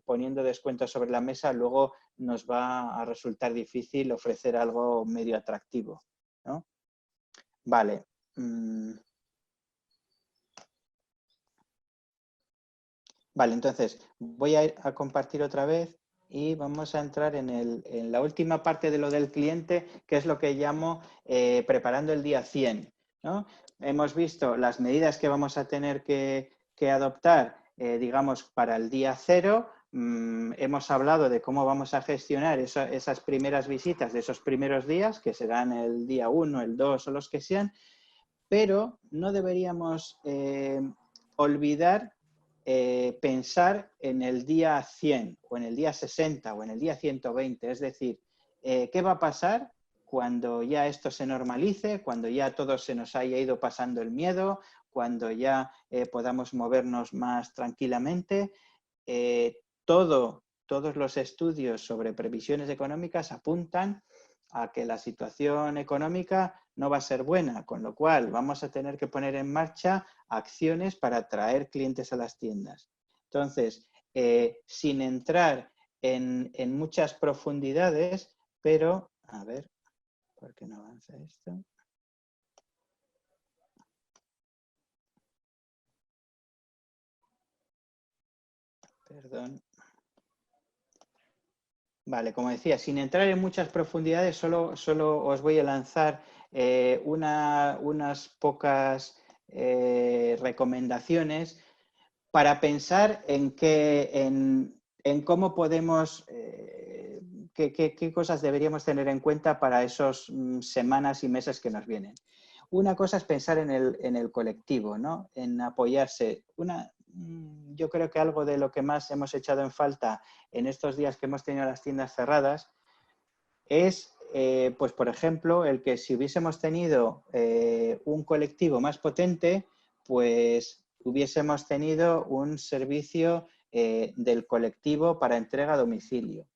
poniendo descuentos sobre la mesa, luego nos va a resultar difícil ofrecer algo medio atractivo, ¿no? Vale. Vale, entonces voy a ir a compartir otra vez y vamos a entrar en la última parte de lo del cliente, que es lo que llamo preparando el día 100, ¿no? Hemos visto las medidas que vamos a tener que adoptar, digamos, para el día 0. Hemos hablado de cómo vamos a gestionar esas primeras visitas de esos primeros días, que serán el día 1, el 2 o los que sean, pero no deberíamos olvidar pensar en el día 100 o en el día 60 o en el día 120. Es decir, ¿qué va a pasar cuando ya esto se normalice, cuando ya todo se nos haya ido pasando el miedo, cuando ya podamos movernos más tranquilamente? Todos los estudios sobre previsiones económicas apuntan a que la situación económica no va a ser buena, con lo cual vamos a tener que poner en marcha acciones para atraer clientes a las tiendas. Entonces, sin entrar en muchas profundidades, pero, a ver, ¿por qué no avanza esto? Perdón. Vale, como decía, sin entrar en muchas profundidades, solo os voy a lanzar unas pocas recomendaciones para pensar en cómo podemos, qué cosas deberíamos tener en cuenta para esas semanas y meses que nos vienen. Una cosa es pensar en el colectivo, ¿no? En apoyarse. Yo creo que algo de lo que más hemos echado en falta en estos días que hemos tenido las tiendas cerradas es, pues por ejemplo, el que si hubiésemos tenido un colectivo más potente, pues hubiésemos tenido un servicio del colectivo para entrega a domicilio,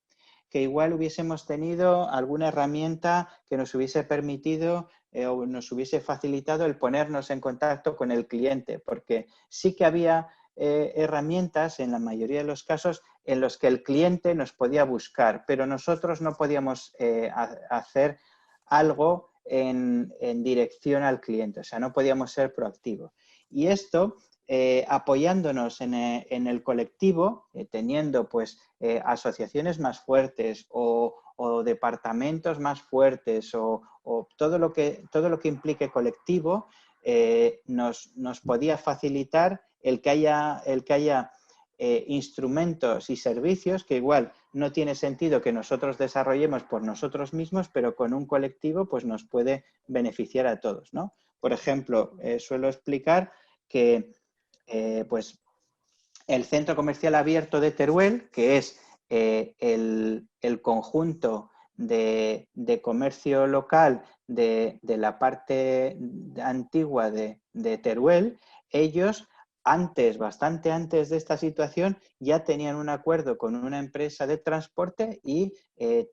que igual hubiésemos tenido alguna herramienta que nos hubiese permitido o nos hubiese facilitado el ponernos en contacto con el cliente, porque sí que había herramientas, en la mayoría de los casos, en los que el cliente nos podía buscar, pero nosotros no podíamos hacer algo en dirección al cliente, o sea, no podíamos ser proactivos. Y esto, apoyándonos en el colectivo, teniendo pues asociaciones más fuertes o departamentos más fuertes o todo lo que implique colectivo, nos podía facilitar el que haya instrumentos y servicios que igual no tiene sentido que nosotros desarrollemos por nosotros mismos, pero con un colectivo pues nos puede beneficiar a todos, ¿no? Por ejemplo, suelo explicar que pues el Centro Comercial Abierto de Teruel, que es el conjunto de comercio local de la parte antigua de Teruel, ellos bastante antes de esta situación, ya tenían un acuerdo con una empresa de transporte y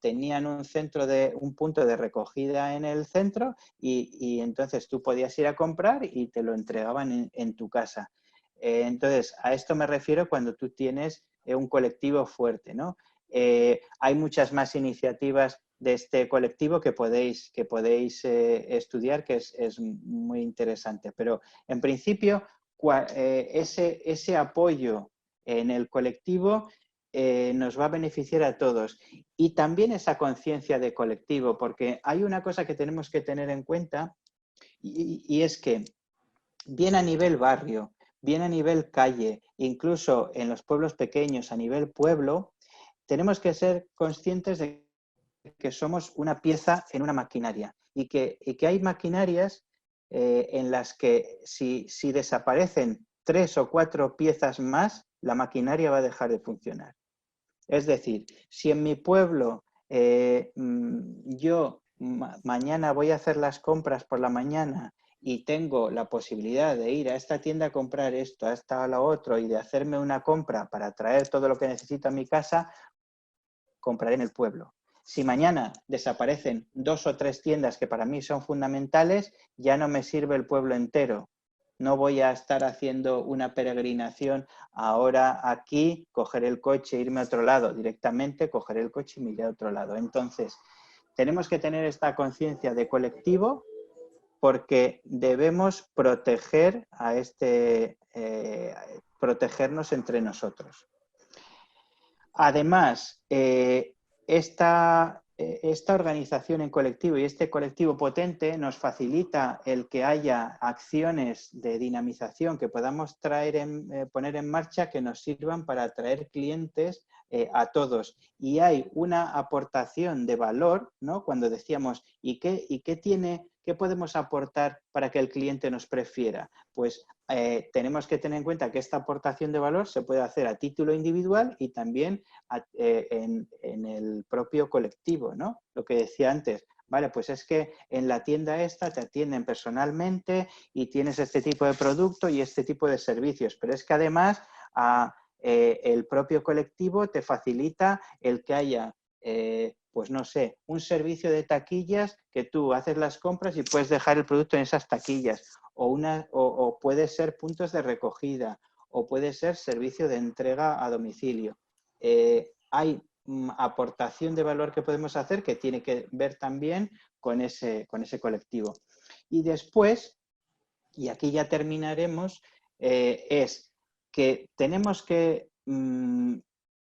tenían un punto de recogida en el centro y entonces tú podías ir a comprar y te lo entregaban en tu casa. Entonces, a esto me refiero cuando tú tienes un colectivo fuerte, ¿no? Hay muchas más iniciativas de este colectivo que podéis estudiar, que es muy interesante. Pero, en principio, ese apoyo en el colectivo nos va a beneficiar a todos. Y también esa conciencia de colectivo, porque hay una cosa que tenemos que tener en cuenta y es que, bien a nivel barrio, bien a nivel calle, incluso en los pueblos pequeños, a nivel pueblo, tenemos que ser conscientes de que somos una pieza en una maquinaria y que hay maquinarias en las que si desaparecen 3 o 4 piezas más, la maquinaria va a dejar de funcionar. Es decir, si en mi pueblo yo mañana voy a hacer las compras por la mañana y tengo la posibilidad de ir a esta tienda a comprar esto, a esta a lo otro y de hacerme una compra para traer todo lo que necesito a mi casa, compraré en el pueblo. Si mañana desaparecen 2 o 3 tiendas que para mí son fundamentales, ya no me sirve el pueblo entero. No voy a estar haciendo una peregrinación ahora aquí, coger el coche, irme a otro lado. Directamente coger el coche y me iré a otro lado. Entonces, tenemos que tener esta conciencia de colectivo porque debemos proteger protegernos entre nosotros. Además, esta organización en colectivo y este colectivo potente nos facilita el que haya acciones de dinamización que podamos poner en marcha que nos sirvan para atraer clientes a todos. Y hay una aportación de valor, ¿no? Cuando decíamos, ¿qué podemos aportar para que el cliente nos prefiera? Pues tenemos que tener en cuenta que esta aportación de valor se puede hacer a título individual y también en el propio colectivo, ¿no? Lo que decía antes, vale, pues es que en la tienda esta te atienden personalmente y tienes este tipo de producto y este tipo de servicios, pero es que además el propio colectivo te facilita el que haya pues no sé, un servicio de taquillas que tú haces las compras y puedes dejar el producto en esas taquillas o puede ser puntos de recogida o puede ser servicio de entrega a domicilio. Hay aportación de valor que podemos hacer que tiene que ver también con ese colectivo. Y después, y aquí ya terminaremos, es que tenemos que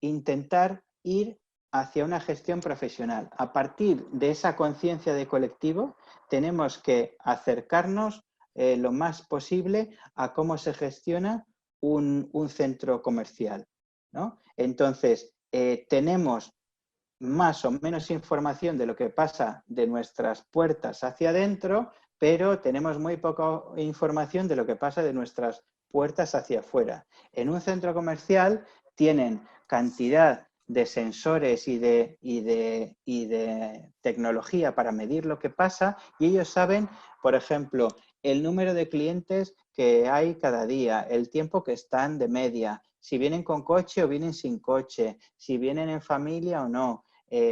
intentar ir hacia una gestión profesional. A partir de esa conciencia de colectivo, tenemos que acercarnos lo más posible a cómo se gestiona un centro comercial, ¿no? Entonces, tenemos más o menos información de lo que pasa de nuestras puertas hacia adentro, pero tenemos muy poca información de lo que pasa de nuestras puertas hacia afuera. En un centro comercial tienen cantidad de sensores y de tecnología para medir lo que pasa y ellos saben, por ejemplo, el número de clientes que hay cada día, el tiempo que están de media, si vienen con coche o vienen sin coche, si vienen en familia o no,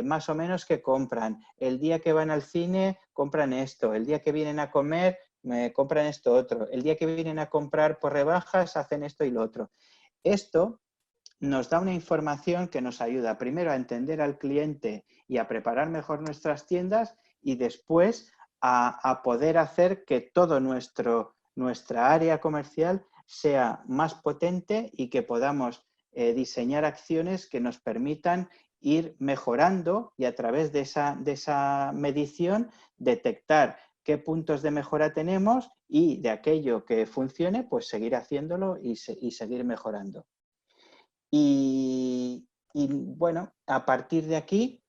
más o menos qué compran. El día que van al cine compran esto, el día que vienen a comer compran esto otro, el día que vienen a comprar por rebajas hacen esto y lo otro. Esto nos da una información que nos ayuda primero a entender al cliente y a preparar mejor nuestras tiendas y después a poder hacer que todo nuestra área comercial sea más potente y que podamos diseñar acciones que nos permitan ir mejorando y a través de esa medición detectar qué puntos de mejora tenemos y de aquello que funcione, pues seguir haciéndolo y seguir mejorando. Y bueno, a partir de aquí,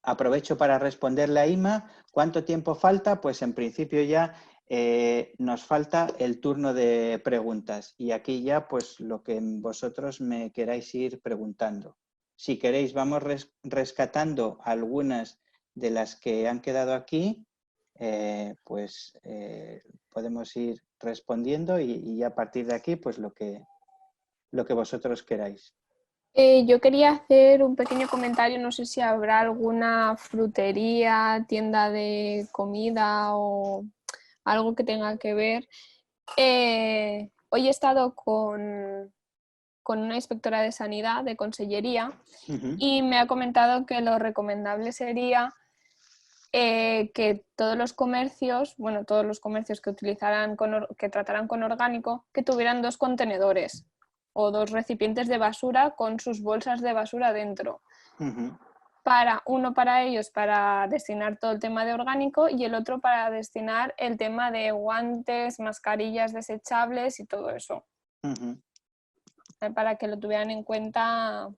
aprovecho para responderle a Ima. ¿Cuánto tiempo falta? Pues en principio ya nos falta el turno de preguntas. Y aquí ya, pues lo que vosotros me queráis ir preguntando. Si queréis, vamos rescatando algunas de las que han quedado aquí, podemos ir respondiendo y a partir de aquí, pues lo que vosotros queráis. Yo quería hacer un pequeño comentario, no sé si habrá alguna frutería, tienda de comida o algo que tenga que ver. Hoy he estado con una inspectora de sanidad, de consellería, y me ha comentado que lo recomendable sería que todos los comercios, bueno, todos los comercios que que trataran con orgánico, que tuvieran 2 contenedores o 2 recipientes de basura con sus bolsas de basura dentro. Uno para ellos para destinar todo el tema de orgánico y el otro para destinar el tema de guantes, mascarillas desechables y todo eso. Para que lo tuvieran en cuenta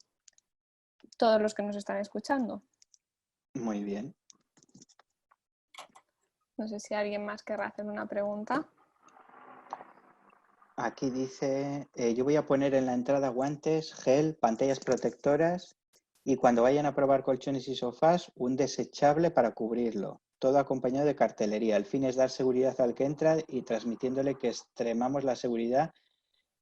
todos los que nos están escuchando. Muy bien. No sé si alguien más querrá hacer una pregunta. Aquí dice, yo voy a poner en la entrada guantes, gel, pantallas protectoras y cuando vayan a probar colchones y sofás, un desechable para cubrirlo. Todo acompañado de cartelería. El fin es dar seguridad al que entra y transmitiéndole que extremamos la seguridad.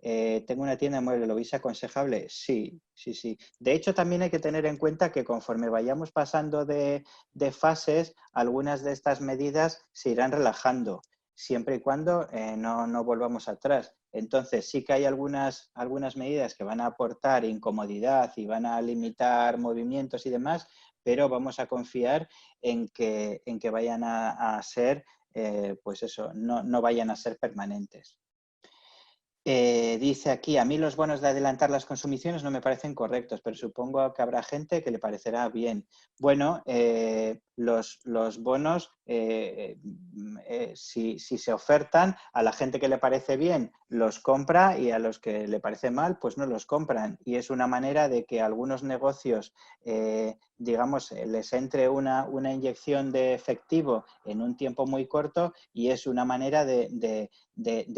¿Tengo una tienda de muebles, lo veis aconsejable? Sí, sí, sí. De hecho, también hay que tener en cuenta que conforme vayamos pasando de fases, algunas de estas medidas se irán relajando, siempre y cuando no volvamos atrás. Entonces, sí que hay algunas medidas que van a aportar incomodidad y van a limitar movimientos y demás, pero vamos a confiar en que vayan a ser, pues eso, no vayan a ser permanentes. Dice aquí, a mí los bonos de adelantar las consumiciones no me parecen correctos, pero supongo que habrá gente que le parecerá bien. Bueno, los bonos, si se ofertan, a la gente que le parece bien los compra y a los que le parece mal, pues no los compran. Y es una manera de que algunos negocios, digamos, les entre una inyección de efectivo en un tiempo muy corto y es una manera de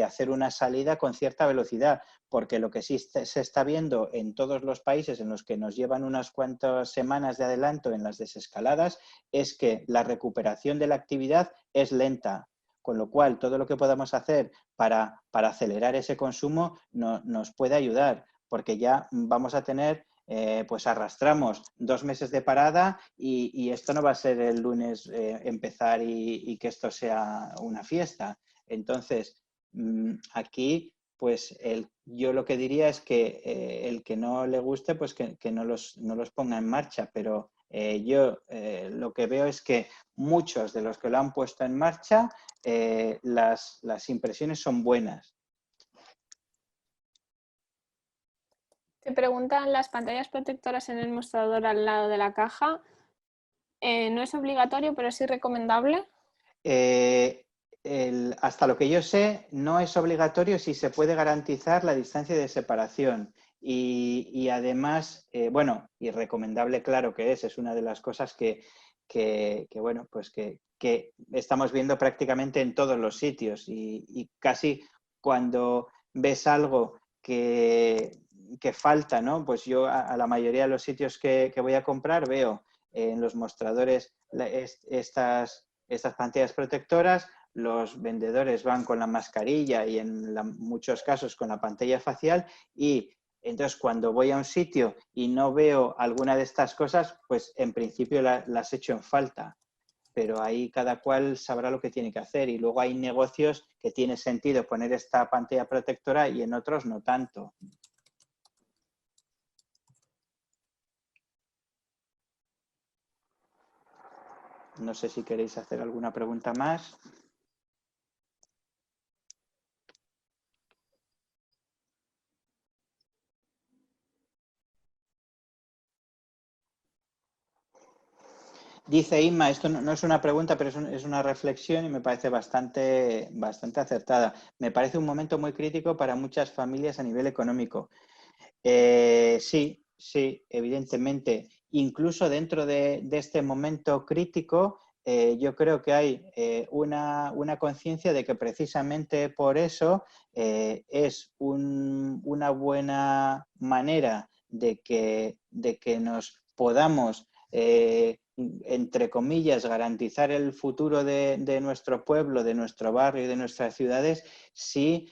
hacer una salida con cierta velocidad, porque lo que sí se está viendo en todos los países en los que nos llevan unas cuantas semanas de adelanto en las desescaladas es que la recuperación de la actividad es lenta, con lo cual todo lo que podamos hacer para acelerar ese consumo nos puede ayudar, porque ya vamos a tener pues arrastramos 2 meses de parada y esto no va a ser el lunes empezar y que esto sea una fiesta. Entonces, aquí, pues yo lo que diría es que el que no le guste, pues que no los ponga en marcha, pero yo lo que veo es que muchos de los que lo han puesto en marcha, las impresiones son buenas. Te preguntan las pantallas protectoras en el mostrador al lado de la caja. No es obligatorio, pero sí recomendable. Hasta lo que yo sé, no es obligatorio si se puede garantizar la distancia de separación. Y además, bueno, y recomendable, claro que es una de las cosas que bueno, pues que estamos viendo prácticamente en todos los sitios. Y casi cuando ves algo que falta, ¿no? Pues yo a la mayoría de los sitios que voy a comprar veo en los mostradores estas pantallas protectoras, los vendedores van con la mascarilla y en muchos casos con la pantalla facial y entonces cuando voy a un sitio y no veo alguna de estas cosas, pues en principio las echo en falta. pero ahí cada cual sabrá lo que tiene que hacer. Y luego hay negocios que tiene sentido poner esta pantalla protectora y en otros no tanto. No sé si queréis hacer alguna pregunta más. Dice Inma, esto no es una pregunta, pero es una reflexión y me parece bastante acertada. Me parece un momento muy crítico para muchas familias a nivel económico. Sí, evidentemente. Incluso dentro de este momento crítico, yo creo que hay una conciencia de que precisamente por eso es una buena manera de que nos podamos, entre comillas, garantizar el futuro de nuestro pueblo, de nuestro barrio y de nuestras ciudades si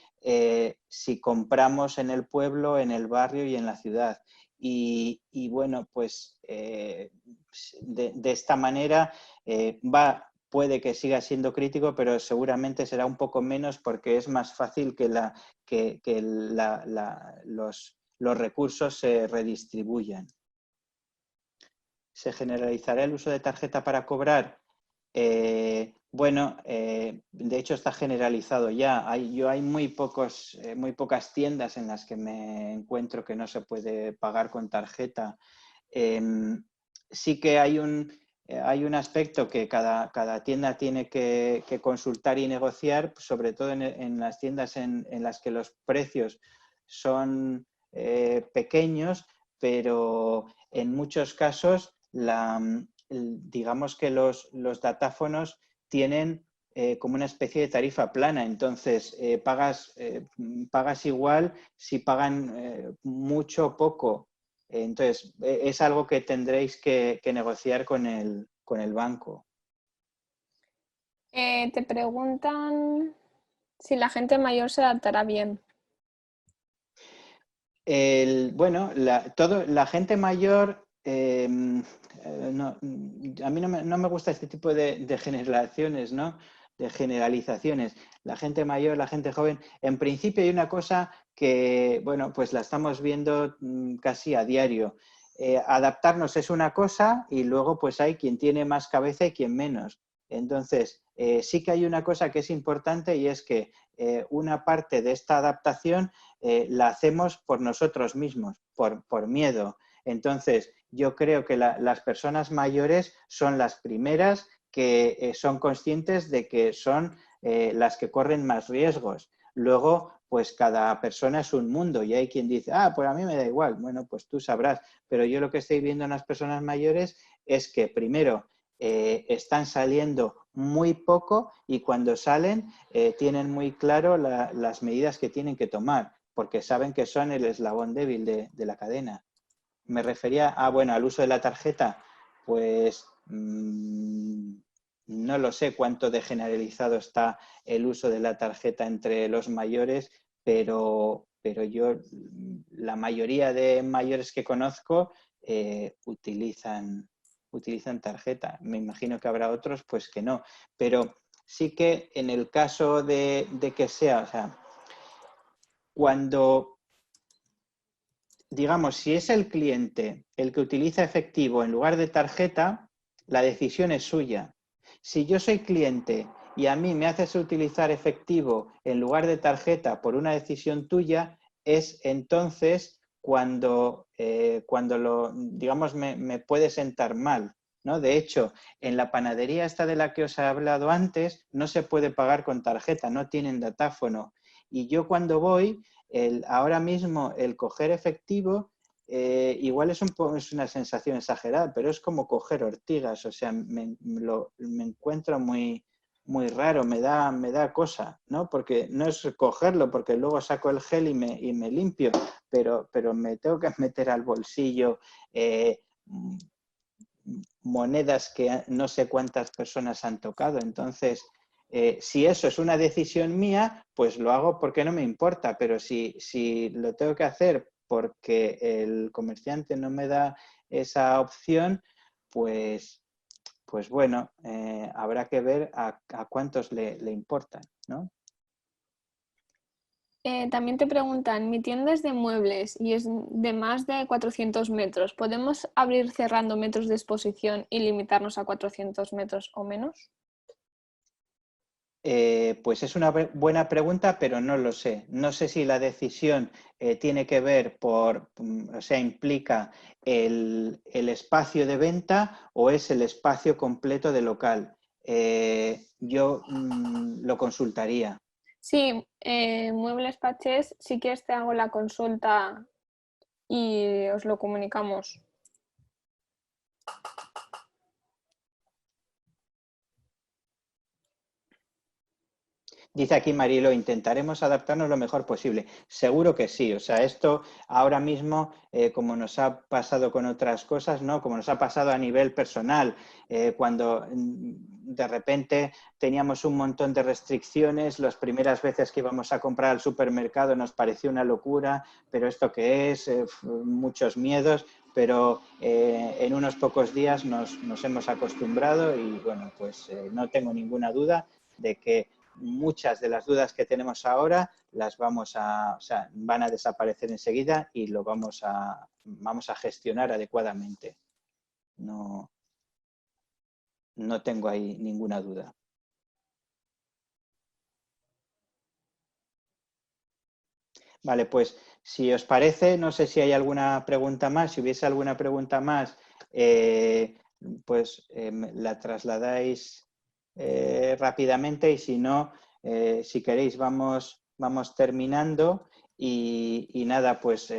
compramos en el pueblo, en el barrio y en la ciudad. Y bueno, pues de esta manera puede que siga siendo crítico, pero seguramente será un poco menos porque es más fácil que los recursos se redistribuyan. ¿Se generalizará el uso de tarjeta para cobrar? Bueno, de hecho está generalizado ya. Hay muy pocas tiendas en las que me encuentro que no se puede pagar con tarjeta. Sí que hay un aspecto que cada tienda tiene que consultar y negociar, sobre todo en las tiendas en las que los precios son pequeños, pero en muchos casos digamos que los datáfonos tienen como una especie de tarifa plana, entonces pagas igual si pagan mucho o poco. Entonces, es algo que tendréis que negociar con el banco. Te preguntan si la gente mayor se adaptará bien. Bueno, la gente mayor, a mí no me gusta este tipo de generaciones, ¿no? De generalizaciones. La gente mayor, la gente joven, en principio hay una cosa que, bueno, pues la estamos viendo casi a diario. Adaptarnos es una cosa y luego pues hay quien tiene más cabeza y quien menos. Entonces, sí que hay una cosa que es importante y es que una parte de esta adaptación la hacemos por nosotros mismos, por miedo. Entonces, yo creo que las personas mayores son las primeras que son conscientes de que son las que corren más riesgos. Luego, pues cada persona es un mundo y hay quien dice, pues a mí me da igual. Bueno, pues tú sabrás. Pero yo lo que estoy viendo en las personas mayores es que primero están saliendo muy poco y cuando salen tienen muy claro las medidas que tienen que tomar porque saben que son el eslabón débil de la cadena. Me refería al uso de la tarjeta, pues no lo sé cuánto de generalizado está el uso de la tarjeta entre los mayores, pero yo, la mayoría de mayores que conozco utilizan tarjeta. Me imagino que habrá otros pues que no, pero sí que en el caso de que sea, o sea, cuando, digamos, si es el cliente el que utiliza efectivo en lugar de tarjeta, la decisión es suya. Si yo soy cliente y a mí me haces utilizar efectivo en lugar de tarjeta por una decisión tuya, es entonces cuando digamos, me puede sentar mal, ¿no? De hecho, en la panadería esta de la que os he hablado antes, no se puede pagar con tarjeta, no tienen datáfono. Y yo cuando voy, ahora mismo el coger efectivo igual es una sensación exagerada, pero es como coger ortigas, o sea, me encuentro muy raro, me da cosa, ¿no? Porque no es cogerlo, porque luego saco el gel y me limpio, pero me tengo que meter al bolsillo monedas que no sé cuántas personas han tocado, entonces si eso es una decisión mía, pues lo hago porque no me importa, pero si lo tengo que hacer porque el comerciante no me da esa opción, pues pues bueno, habrá que ver a cuántos le importan, ¿no? También te preguntan, mi tienda es de muebles y es de más de 400 metros. ¿Podemos abrir cerrando metros de exposición y limitarnos a 400 metros o menos? Pues es una buena pregunta, pero no lo sé. No sé si la decisión tiene que ver o sea, implica el espacio de venta o es el espacio completo de local. Yo lo consultaría. Sí, Muebles Pachés, si quieres te hago la consulta y os lo comunicamos. Dice aquí Marilo, intentaremos adaptarnos lo mejor posible. Seguro que sí. O sea, esto ahora mismo, como nos ha pasado con otras cosas, ¿no? Como nos ha pasado a nivel personal, cuando de repente teníamos un montón de restricciones, las primeras veces que íbamos a comprar al supermercado nos pareció una locura, pero ¿esto qué es? Muchos miedos, pero en unos pocos días nos hemos acostumbrado y bueno, pues no tengo ninguna duda de que muchas de las dudas que tenemos ahora las o sea, van a desaparecer enseguida y lo vamos a gestionar adecuadamente. No, no tengo ahí ninguna duda. Vale, pues si os parece, no sé si hay alguna pregunta más. Si hubiese alguna pregunta más, pues la trasladáis rápidamente y si no, si queréis, vamos terminando y nada, pues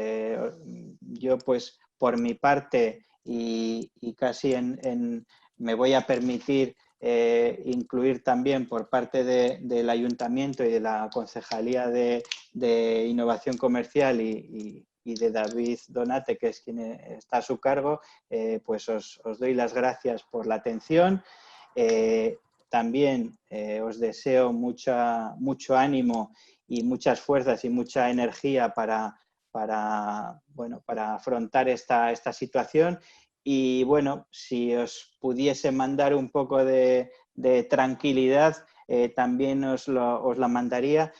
yo pues por mi parte y casi me voy a permitir incluir también por parte del Ayuntamiento y de la Concejalía de Innovación Comercial y de David Donate, que es quien está a su cargo, pues os doy las gracias por la atención. También os deseo mucho ánimo y muchas fuerzas y mucha energía para afrontar esta situación. Y bueno, si os pudiese mandar un poco de tranquilidad, también os la mandaría,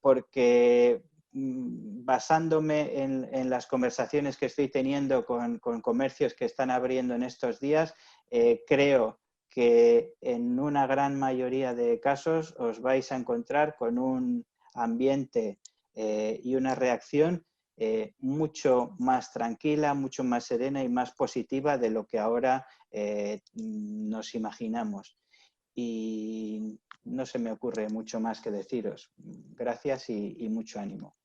porque basándome en las conversaciones que estoy teniendo con comercios que están abriendo en estos días, creo que en una gran mayoría de casos os vais a encontrar con un ambiente y una reacción mucho más tranquila, mucho más serena y más positiva de lo que ahora nos imaginamos. Y no se me ocurre mucho más que deciros. Gracias y mucho ánimo.